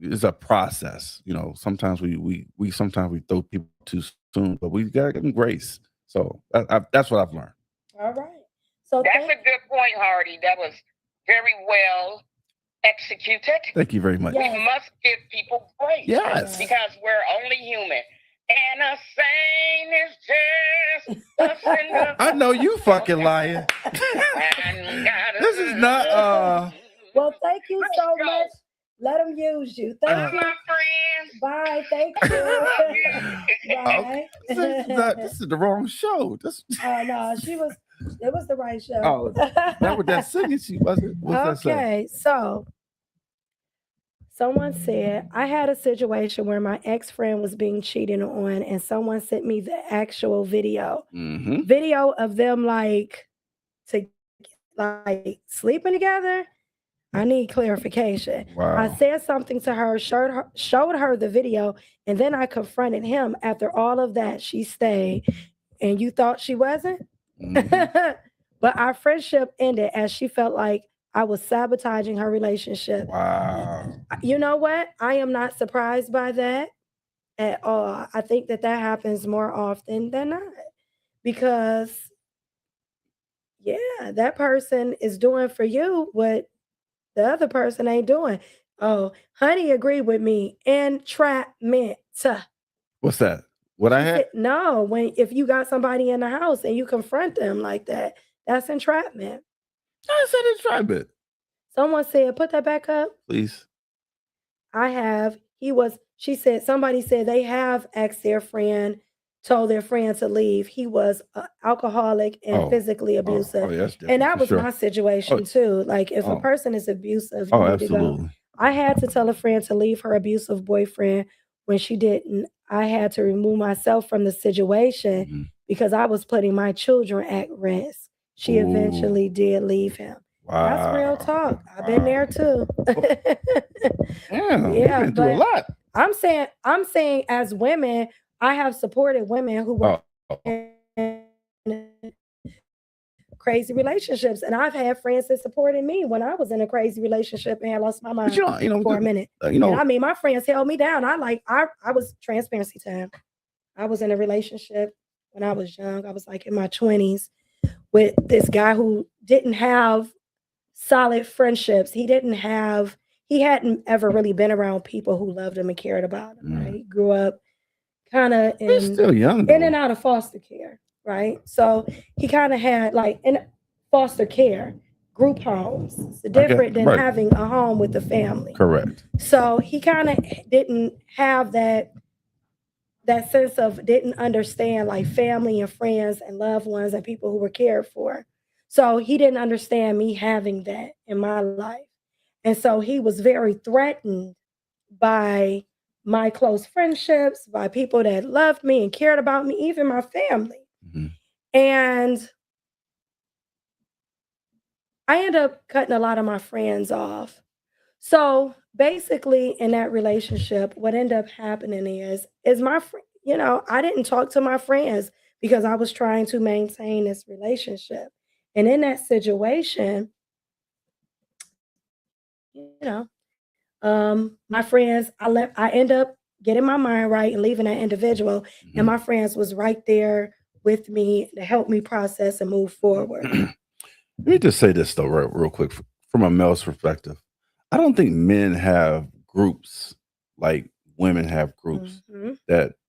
it's a process. Sometimes sometimes we throw people too soon, but we gotta give them grace. So that's what I've learned. All right. So That's a good point, Hardy. That was very well executed. Thank you very much. Yes. We must give people grace. Yes. Because we're only human. And a saint is just a sinner. I know you fucking lying. This is not Well, thank you Let's so go. much. Let them use you. Thank Bye, you. my friends. Bye. Thank you. Love you. Bye. this is the wrong show. Oh no, it was the right show. Oh, that was that singing she wasn't. What's that say? Okay, so someone said I had a situation where my ex-friend was being cheated on, and someone sent me the actual video. Mm-hmm. Video of them like sleeping together. I need clarification. Wow. I said something to her, showed her the video, and then I confronted him. After all of that, she stayed. And you thought she wasn't? Mhm. But our friendship ended as she felt like I was sabotaging her relationship. Wow. You know what? I am not surprised by that at all. I think that happens more often than not because, yeah, that person is doing for you what the other person ain't doing. Oh, honey agreed with me. Entrapment. What's that? What I She had? said, no, if you got somebody in the house and you confront them like that, that's entrapment. I said entrapment. Someone said, put that back up. Please. I have. She said, somebody said they have asked their friend, told their friend to leave. He was alcoholic and physically abusive. yes, And that for was sure. my situation too. Like if a person is abusive, you need to go. Absolutely. I had to tell a friend to leave her abusive boyfriend. When she didn't, I had to remove myself from the situation Mhm. because I was putting my children at risk. She Ooh. eventually did leave him. That's real Wow. talk. I've been there too. Damn, Yeah, you've been through a but lot. I'm saying as women, I have supported women who were in crazy relationships, and I've had friends that supported me when I was in a crazy relationship and had lost my mind for a minute. And I mean, my friends held me down. I was transparency to him. I was in a relationship when I was young. I was like in my 20s with this guy who didn't have solid friendships. He hadn't ever really been around people who loved him and cared about him, right? He grew up kind of still young, in and out of foster care, right? So he kind of had like in foster care, group homes. It's different than having a home with the family. Correct. So he kind of didn't have that that sense of didn't understand like family and friends and loved ones and people who were cared for. So he didn't understand me having that in my life. And so he was very threatened by my close friendships, by people that loved me and cared about me, even my family. Mhm. And I ended up cutting a lot of my friends off. So basically, in that relationship, what ended up happening is my friend, I didn't talk to my friends because I was trying to maintain this relationship. And in that situation, you know, my friends, I end up getting my mind right and leaving that individual, and Mhm. my friends was right there with me to help me process and move forward. Let me just say this though, real quick, from a male's perspective. I don't think men have groups like women have groups Mhm.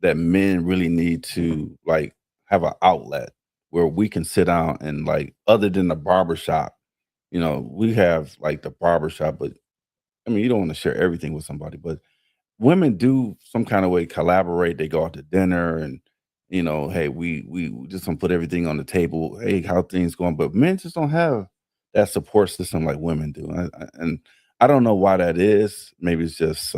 that men really need to like have an outlet where we can sit down and like other than the barbershop, we have like the barbershop, but I mean you don't want to share everything with somebody, but women do some kind of way collaborate. They go out to dinner and hey, we just gonna put everything on the table. Hey, how things going? But men just don't have that support system like women do, and I don't know why that is. Maybe it's just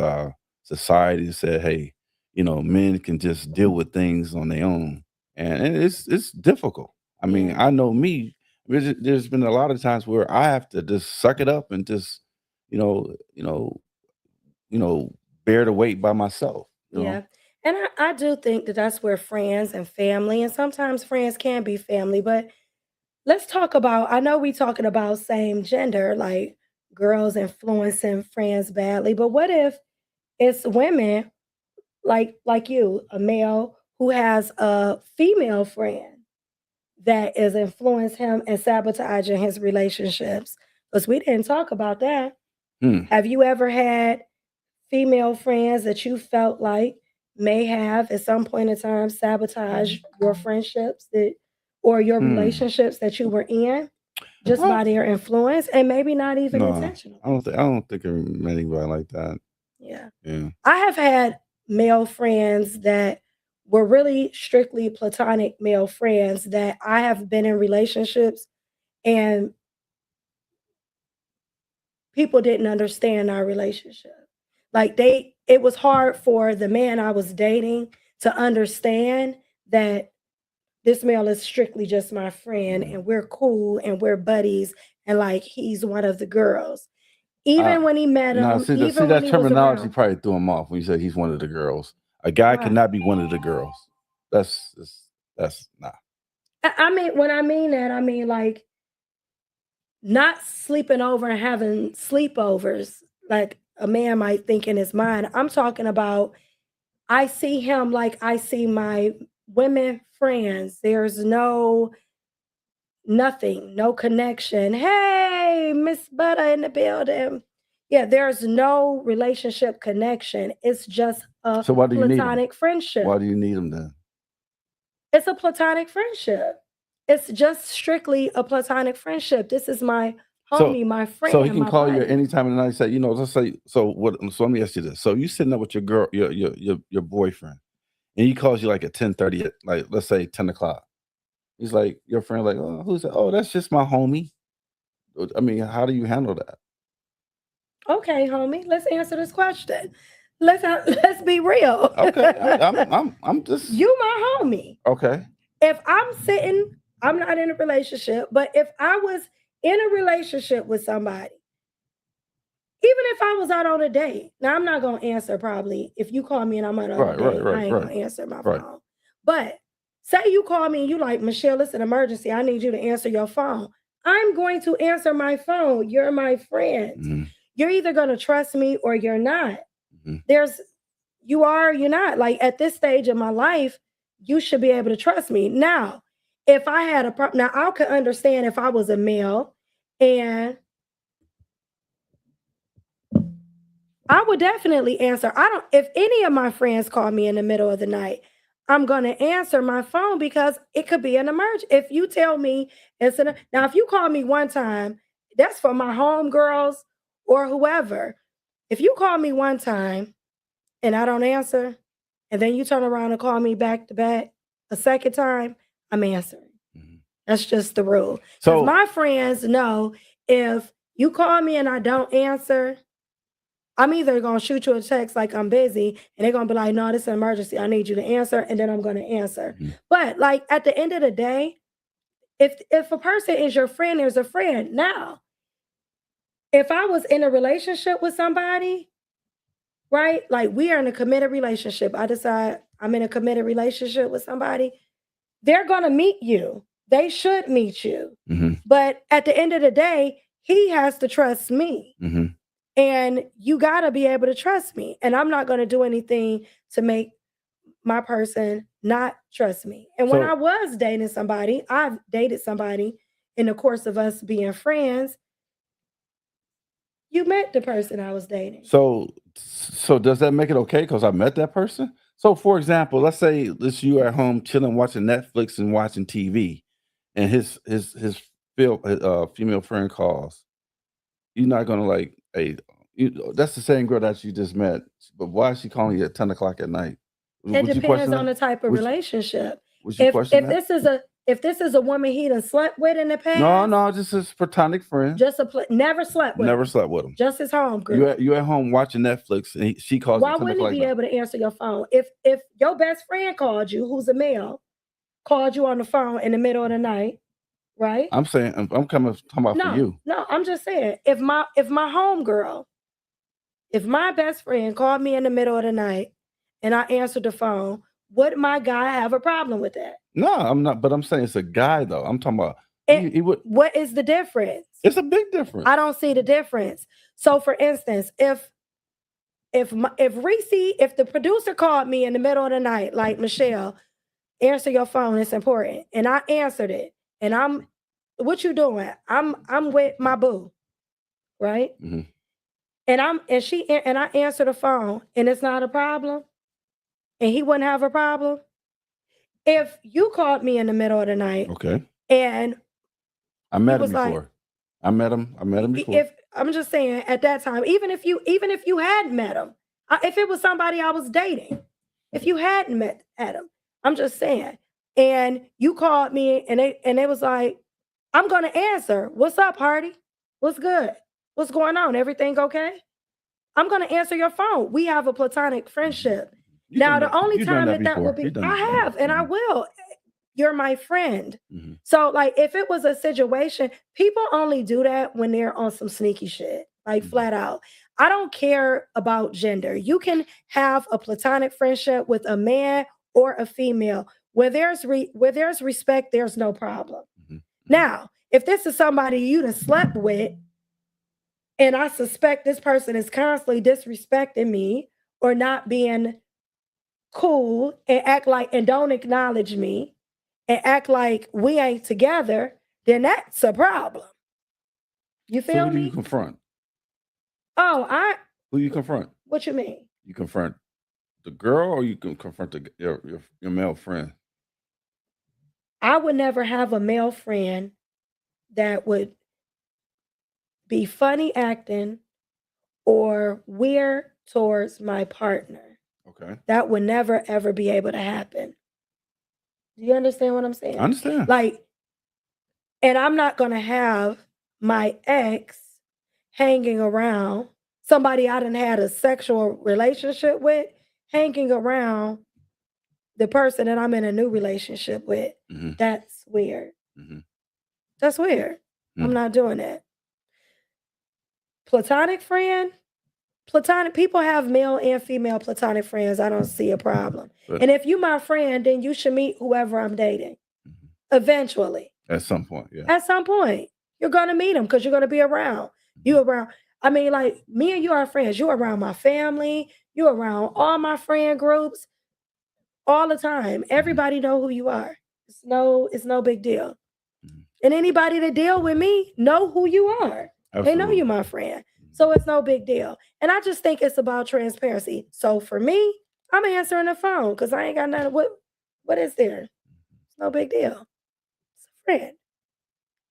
society said, hey, men can just deal with things on their own, and it's difficult. I mean, Yeah. I know me. There's been a lot of times where I have to just suck it up and just you know you know you know, bear the weight by myself. Yeah. And I do think that that's where friends and family, and sometimes friends can be family, but let's talk about, I know we talking about same gender, like girls influencing friends badly, but what if it's women like you, a male who has a female friend that is influencing him and sabotaging his relationships? Because we didn't talk about that. Hmm, Have you ever had female friends that you felt like may have at some point in time sabotage your friendships that or your hmm. relationships that you were in just Well, by their influence and maybe not even no, intentionally? I don't think of anybody like that. Yeah. Yeah. I have had male friends that were really strictly platonic male friends that I have been in relationships and people didn't understand our relationship. Like it was hard for the man I was dating to understand that this male is strictly just my friend Mhm. and we're cool and we're buddies and like he's one of the girls. Uh, Even when he met no, him, see even when that he was terminology around. probably threw him off when you said he's one of the girls. A guy Why? cannot be one of the girls. That's nah. I mean, when I mean that, I mean like not sleeping over and having sleepovers like a man might think in his mind. I'm talking about I see him like I see my women friends. There's nothing, no connection. Hey, Miss Butter in the building. Yeah, there's no relationship connection. It's just a So why do you need him? platonic Why friendship. do you need him then? It's a platonic friendship. It's just strictly a platonic friendship. This is my So homie, my so he friend, can my call you at buddy. any time of the night. Say, let's say. So what? So let me ask you this. So you sitting up with your girl, your boyfriend, and he calls you like at 10:30, like let's say 10 o'clock. He's like your friend, like, oh, who's that? Oh, that's just my homie. I mean, how do you handle that? Okay, homie, let's answer this question. Let's be real. Okay, I'm just You my homie. okay. If I'm sitting, I'm not in a relationship, but if I was in a relationship with somebody, even if I was out on a date, now I'm not gonna answer probably. If you call me and I'm out on a Right, right, date, right, I ain't right, gonna answer my right. phone. But say you call me and you like, Michelle, it's an emergency. I need you to answer your phone. I'm going to answer my phone. You're my friend. Mhm, You're either gonna trust me or you're not. mhm. There's you are or you're not. Like at this stage of my life, you should be able to trust me. Now, if I had a problem, now I could understand if I was a male and I would definitely answer. I don't, if any of my friends call me in the middle of the night, I'm going to answer my phone because it could be an emergency. If you tell me now, if you call me one time, that's for my homegirls or whoever. If you call me one time and I don't answer and then you turn around and call me back to back a second time, I'm answering. Mhm. That's just the rule. Because So my friends know if you call me and I don't answer, I'm either going to shoot you a text like I'm busy, and they're going to be like, no, this is an emergency. I need you to answer. And then I'm going to answer. Mhm. But like at the end of the day, if a person is your friend, there's a friend. Now, if I was in a relationship with somebody, right? Like we are in a committed relationship. I decide I'm in a committed relationship with somebody. They're going to meet you. They should meet you. Mhm. But at the end of the day, he has to trust me. Mhm. And you got to be able to trust me. And I'm not going to do anything to make my person not trust me. And when I So was dating somebody, I've dated somebody in the course of us being friends. You met the person I was dating. so does that make it okay because I met that person? So for example, let's say this you at home chilling watching Netflix and watching TV, and his female friend calls. You're not gonna like, hey, that's the same girl that you just met, but why is she calling you at 10 o'clock at night? It Would you question depends on that? the type of Would you, relationship. would you question If that? this is a woman he done slept with in the No, past, no, just his platonic friend. just never slept with Never him, slept with him. just his home You girl. at home watching Netflix, and she calls you Why at 10 wouldn't he o'clock at be night. able to answer your phone? If your best friend called you, who's a male, called you on the phone in the middle of the night, right? I'm saying I'm talking about for you. No, I'm just saying if my home girl, if my best friend called me in the middle of the night and I answered the phone, would my guy have a problem with that? No, I'm not. But I'm saying it's a guy though. I'm talking about It, he would. what is the difference? It's a big difference. I don't see the difference. So, for instance, if the producer called me in the middle of the night, like Michelle, answer your phone, it's important, and I answered it, and what you doing? I'm with my boo, right? Mm-hmm. And I answer the phone, and it's not a problem, and he wouldn't have a problem if you called me in the middle of the night, Okay. and I met him was like, before. I met him before. if I'm just saying at that time, even if you hadn't met him, if it was somebody I was dating, if you hadn't met him, I'm just saying, and you called me and they was like, I'm gonna answer. What's up, Hardy? What's good? What's going on? Everything okay? I'm gonna answer your phone. We have a platonic friendship. Now, the only time that would be, I have, and I will. You're my friend. Mm-hmm. So, like, if it was a situation, people only do that when they're on some sneaky shit, like flat out. I don't care about gender. You can have a platonic friendship with a man or a female. Where there's respect, there's no problem. Mm-hmm. Now, if this is somebody you done slept with, and I suspect this person is constantly disrespecting me or not being cool and don't acknowledge me and act like we ain't together, then that's a problem. You So feel who do you me? confront? Oh, Who you confront? what you mean? You confront the girl, or you can confront your male friend? I would never have a male friend that would be funny acting or weird towards my partner. Okay. That would never ever be able to happen. Do you understand what I'm I saying? understand. Like, and I'm not gonna have my ex hanging around, somebody I done had a sexual relationship with, hanging around the person that I'm in a new relationship with. Mm-hmm. That's weird. Mm-hmm. That's weird. Mm-hmm. I'm not doing that. Platonic people have male and female platonic friends. I don't see a problem. But And if you my friend, then you should meet whoever I'm dating. Mhm. Eventually. At some point, yeah. At some point. You're gonna meet them because you're gonna be around. You around. I mean, like me and you are friends. You're around my family. You're around all my friend groups all the time. Everybody know who you are. It's no big deal. Mhm. And anybody that deal with me know who you are. They know Absolutely. you my friend. So it's no big deal. And I just think it's about transparency. So for me, I'm answering the phone because I ain't got nothing. What is there? It's no big deal. It's a friend.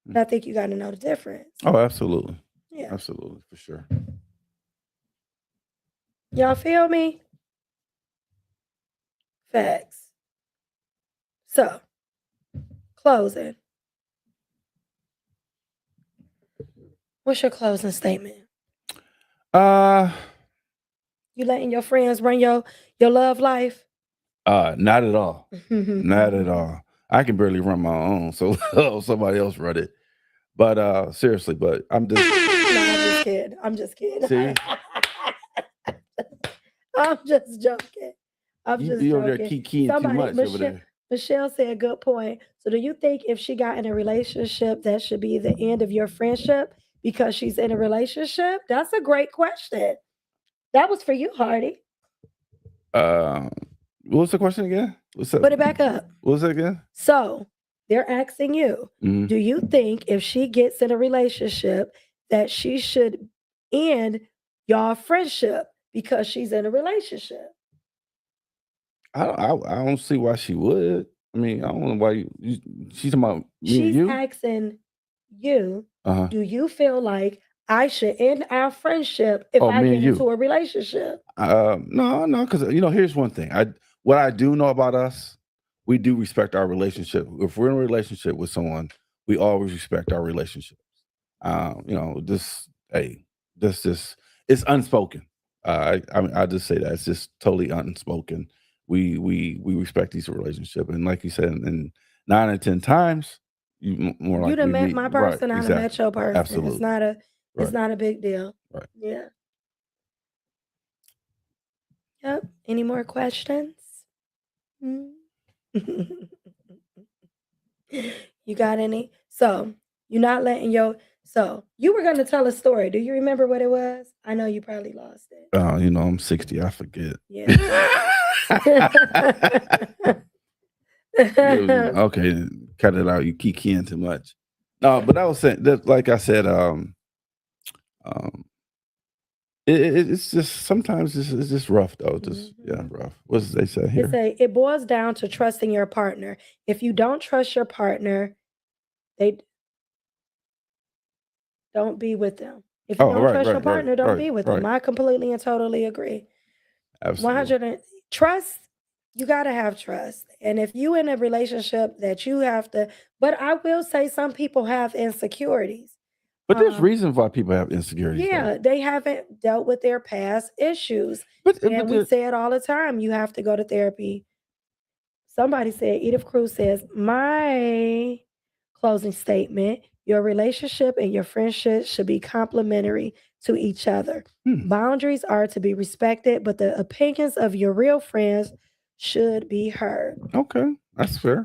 But I think you got to know the difference. Oh, absolutely. Yeah. Absolutely, for sure. Y'all feel me? Facts. So, closing. What's your closing statement? Uh, You letting your friends run your love life? not at all. Not at all. I can barely run my own, so somebody else run it. But seriously, but I'm just No, I'm just kidding. I'm just kidding. see I'm just joking. I'm you just be over there joking. keying too Somebody, much over there. Michelle said a good point. So, do you think if she got in a relationship, that should be the end of your friendship because she's in a relationship? That's a great question. That was for you, Hardy. Uh, what was the question again? What's up? Put it back up. What was that again? So, they're asking you, Mhm. do you think if she gets in a relationship that she should end y'all friendship because she's in a relationship? I don't see why she would. I mean, I don't know why she's talking about me and She's you. asking you, Uh-huh. do you feel like I should end our friendship if Oh, I me get and you. into a relationship? No, because here's one thing. What I do know about us, we do respect our relationship. If we're in a relationship with someone, we always respect our relationship. This just it's unspoken. I just say that it's just totally unspoken. We respect each relationship, and like you said, and 9 or 10 times, more You like done we met meet my right person, I done met exactly your person. absolutely It's right not a big deal. right. Yeah. Yep. Any more questions? Hmm? You got any? So you're not letting your so you were gonna tell a story. Do you remember what it was? I know you probably lost it. I'm 60. I forget. Yeah. Okay, cut it out. You keep keying too much. No, but I was saying that, like I said, um, it's just sometimes it's just rough though. Just rough. What does they say here? It boils down to trusting your partner. If you don't trust your partner, they don't be with them. If you Oh, don't trust your right, partner, don't be with them. right. I completely and totally agree. Absolutely. 100 trust, you got to have trust. And if you in a relationship that you have to, but I will say some people have insecurities. But there's reasons why people have insecurities though. Yeah, they haven't dealt with their past issues. But And we say it all the time. You have to go to therapy. Somebody said, Edith Cruz says, my closing statement, your relationship and your friendship should be complementary to each other. Boundaries are to be respected, but the opinions of your real friends should be heard. Okay, that's fair.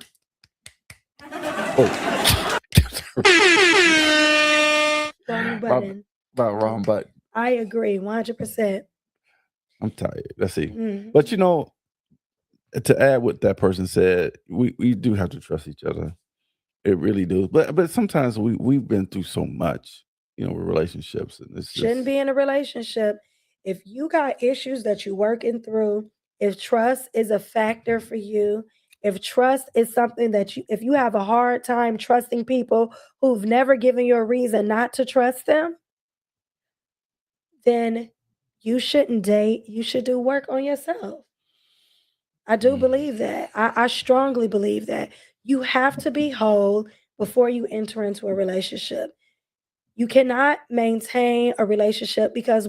Oh. Wrong button. Wrong button. I agree, 100%. I'm tired. Let's see. Mhm. But to add what that person said, we do have to trust each other. It really do. But sometimes we've been through so much, with relationships, and it's Shouldn't just be in a relationship. If you got issues that you're working through, if trust is a factor for you, if trust is something if you have a hard time trusting people who've never given you a reason not to trust them, then you shouldn't date. You should do work on yourself. I do believe that. I strongly believe that. You have to be whole before you enter into a relationship. You cannot maintain a relationship because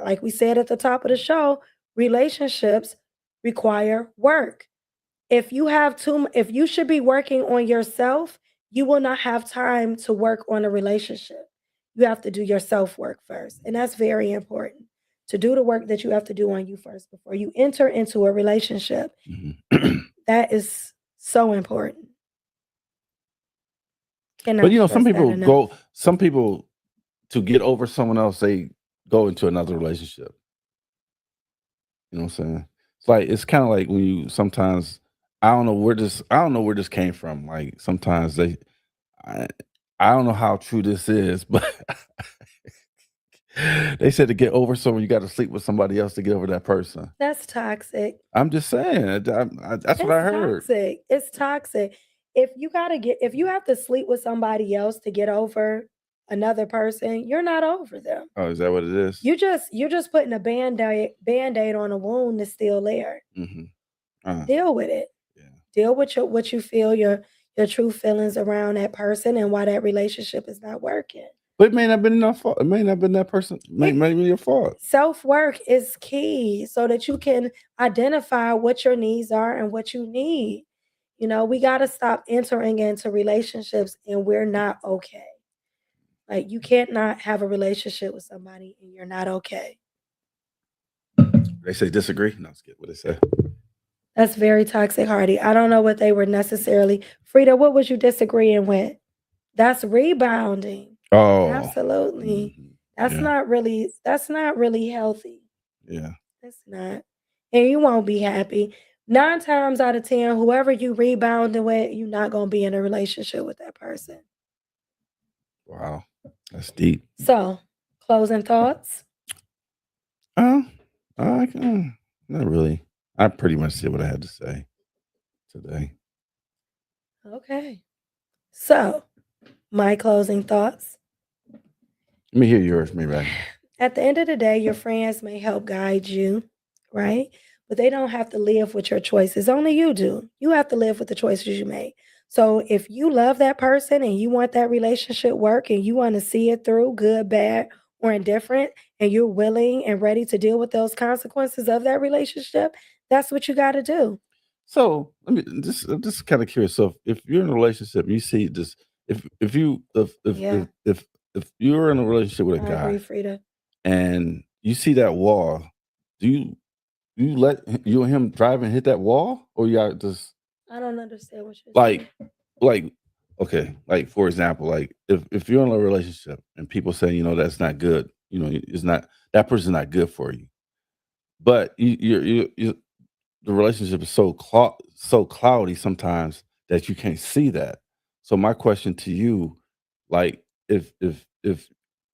like we said at the top of the show, relationships require work. If you should be working on yourself, you will not have time to work on a relationship. You have to do your self work first. And that's very important to do the work that you have to do on you first before you enter into a relationship. That is so important. But some people to get over someone else, they go into another relationship. You know what I'm saying? It's kind of like when you sometimes I don't know where this came from. Like sometimes I, I don't know how true this is, but they said to get over someone, you got to sleep with somebody else to get over that person. That's toxic. I'm just saying. That's what I heard. Toxic. It's toxic. If you have to sleep with somebody else to get over another person, you're not over them. Oh, is that what it is? You're just putting a band-aid on a wound that's still there. Mm-hmm. Deal with it. Yeah. Deal with what you feel your true feelings around that person and why that relationship is not working. But it may not have been enough fault. It may not have been that person. May be your fault. Self-work is key so that you can identify what your needs are and what you need. We got to stop entering into relationships and we're not okay. Like you can't not have a relationship with somebody and you're not okay. They say disagree. No, what they say. That's very toxic, Hardy. I don't know what they were necessarily. Frida, what was you disagreeing with? That's rebounding. Oh, absolutely. That's yeah. That's not really healthy. Yeah. It's not. And you won't be happy. 9 times out of 10, whoever you rebounding with, you're not gonna be in a relationship with that person. Wow. That's deep. So, closing thoughts? Not really. I pretty much said what I had to say today. Okay. So, my closing thoughts. Let me hear yours, maybe. At the end of the day, your friends may help guide you, right? But they don't have to live with your choices. Only you do. You have to live with the choices you make. So if you love that person and you want that relationship work and you want to see it through, good, bad, or indifferent, and you're willing and ready to deal with those consequences of that relationship, that's what you got to do. So I'm just kind of curious. So if you're in a relationship, you see this. If you're in a relationship with a I guy, agree, Frida. and you see that wall, do you let you and him drive and hit that wall, or you got just? I don't understand what you're like, saying. Okay, like for example, like if you're in a relationship and people say, that's not good, it's not that person's not good for you, but you the relationship is so cloudy sometimes that you can't see that. So my question to you, like, if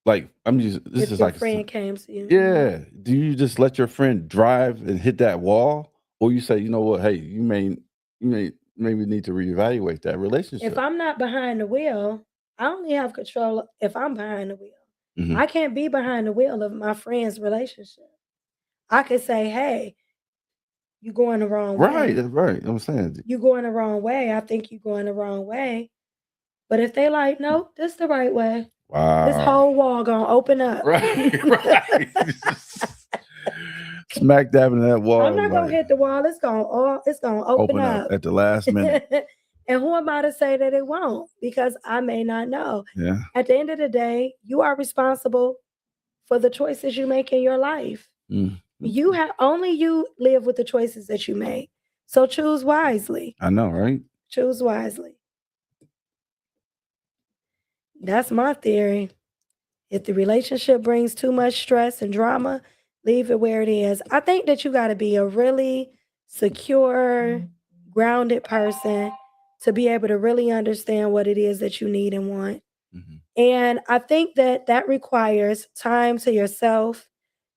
like I'm just this If is your like friend came to you. yeah, do you just let your friend drive and hit that wall, or you say, you know what, hey, you may maybe need to reevaluate that relationship? If I'm not behind the wheel, I only have control if I'm behind the wheel. Mhm. I can't be behind the wheel of my friend's relationship. I could say, hey, you going the wrong Right, way. that's right. I'm saying You going the wrong way. I think you going the wrong way. But if they like, nope, this the right way. This wow. whole wall gonna open up. Right. Smack dab in that wall. I'm not gonna like, hit the wall. It's gonna open up. at the last minute. And who am I to say that it won't? Because I may not know. Yeah. At the end of the day, you are responsible for the choices you make in your life. Mm. You live with the choices that you make. So choose wisely. I know, right? Choose wisely. That's my theory. If the relationship brings too much stress and drama, leave it where it is. I think that you got to be a really secure, grounded person to be able to really understand what it is that you need and want. Mhm. And I think that that requires time to yourself,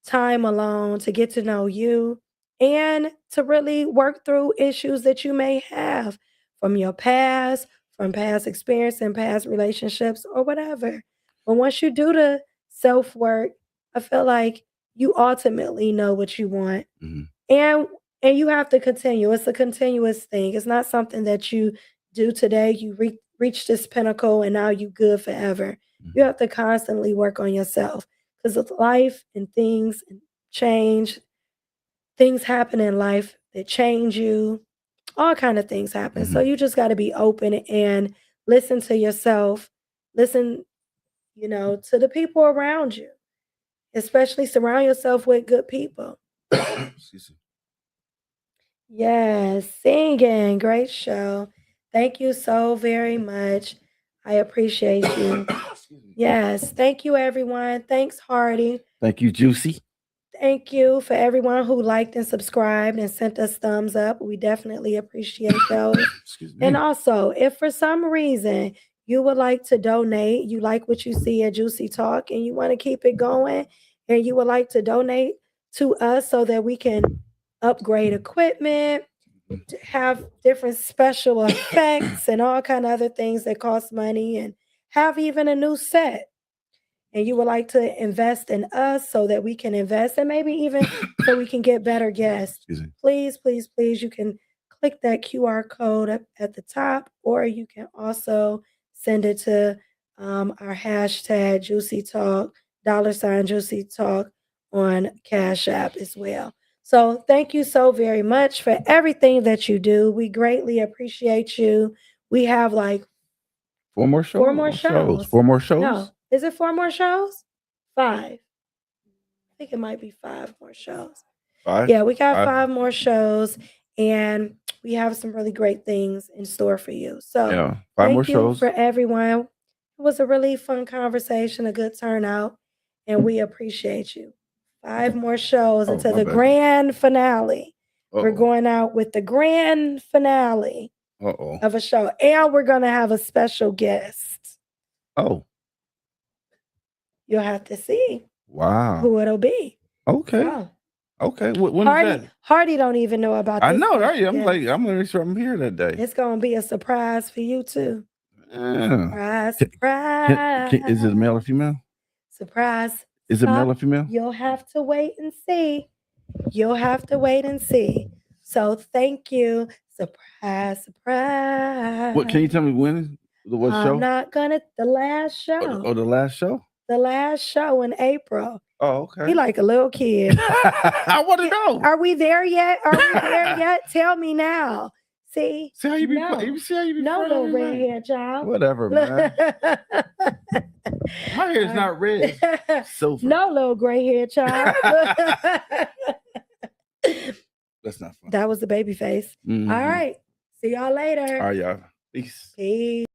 time alone to get to know you, and to really work through issues that you may have from your past, from past experience and past relationships or whatever. But once you do the self work, I feel like you ultimately know what you want. Mhm. And you have to continue. It's a continuous thing. It's not something that you do today. You reach this pinnacle and now you good forever. You Mhm. have to constantly work on yourself because of life and things change. Things happen in life that change you. All kind of things happen. So Mhm. you just got to be open and listen to yourself. Listen, to the people around you. Especially surround yourself with good people. Excuse me. Yes, singing. Great show. Thank you so very much. I appreciate you. Excuse me. Yes, thank you, everyone. Thanks, Hardy. Thank you, Juicy. Thank you for everyone who liked and subscribed and sent us thumbs up. We definitely appreciate those. Excuse me. And also, if for some reason you would like to donate, you like what you see at Juicy Talk and you want to keep it going, and you would like to donate to us so that we can upgrade equipment, to have different special effects and all kind of other things that cost money, and have even a new set, and you would like to invest in us so that we can invest and maybe even so we can get better guests, Excuse me. please, please, please, you can click that QR code at the top, or you can also send it to our hashtag Juicy Talk, $ Juicy Talk on Cash App as well. So thank you so very much for everything that you do. We greatly appreciate you. We have like 4 more shows. 4 more shows. 4 more shows. No, is it 4 more shows? 5. I think it might be 5 more shows. 5. Yeah, we got 5. 5 more shows, and we have some really great things in store for you. So Yeah, 5 more thank you shows. for everyone. It was a really fun conversation, a good turnout, and we appreciate you. 5 more shows Oh, until my the bad. grand finale. We're Uh-oh. going out with the grand finale Uh-oh. of a show, and we're gonna have a special guest. Oh, You'll have to see wow. who it'll be. Okay. So, Okay. When is that? Hardy don't even know about I this know, right? special I'm guest. like, I'm gonna sure I'm here that day. It's gonna be a surprise for you too. Yeah. Surprise, Is surprise, it male or female? surprise. Is it male or female? You'll have to wait and see. You'll have to wait and see. So thank you. Surprise, surprise. What can you tell me when? What show? I'm not gonna. The last show. Oh, the last show? The last show in April. Oh, okay. He like a little kid. I want to know. Are we there yet? Are we there yet? Tell me now. See how you be? No. You see how you be? No front little of me, red like? hair child. Whatever, man. My hair's not red. It's silver. No little gray hair child. That's not fun. That was the baby face. Mhm. All right. See y'all later. All right, y'all. Peace. Peace.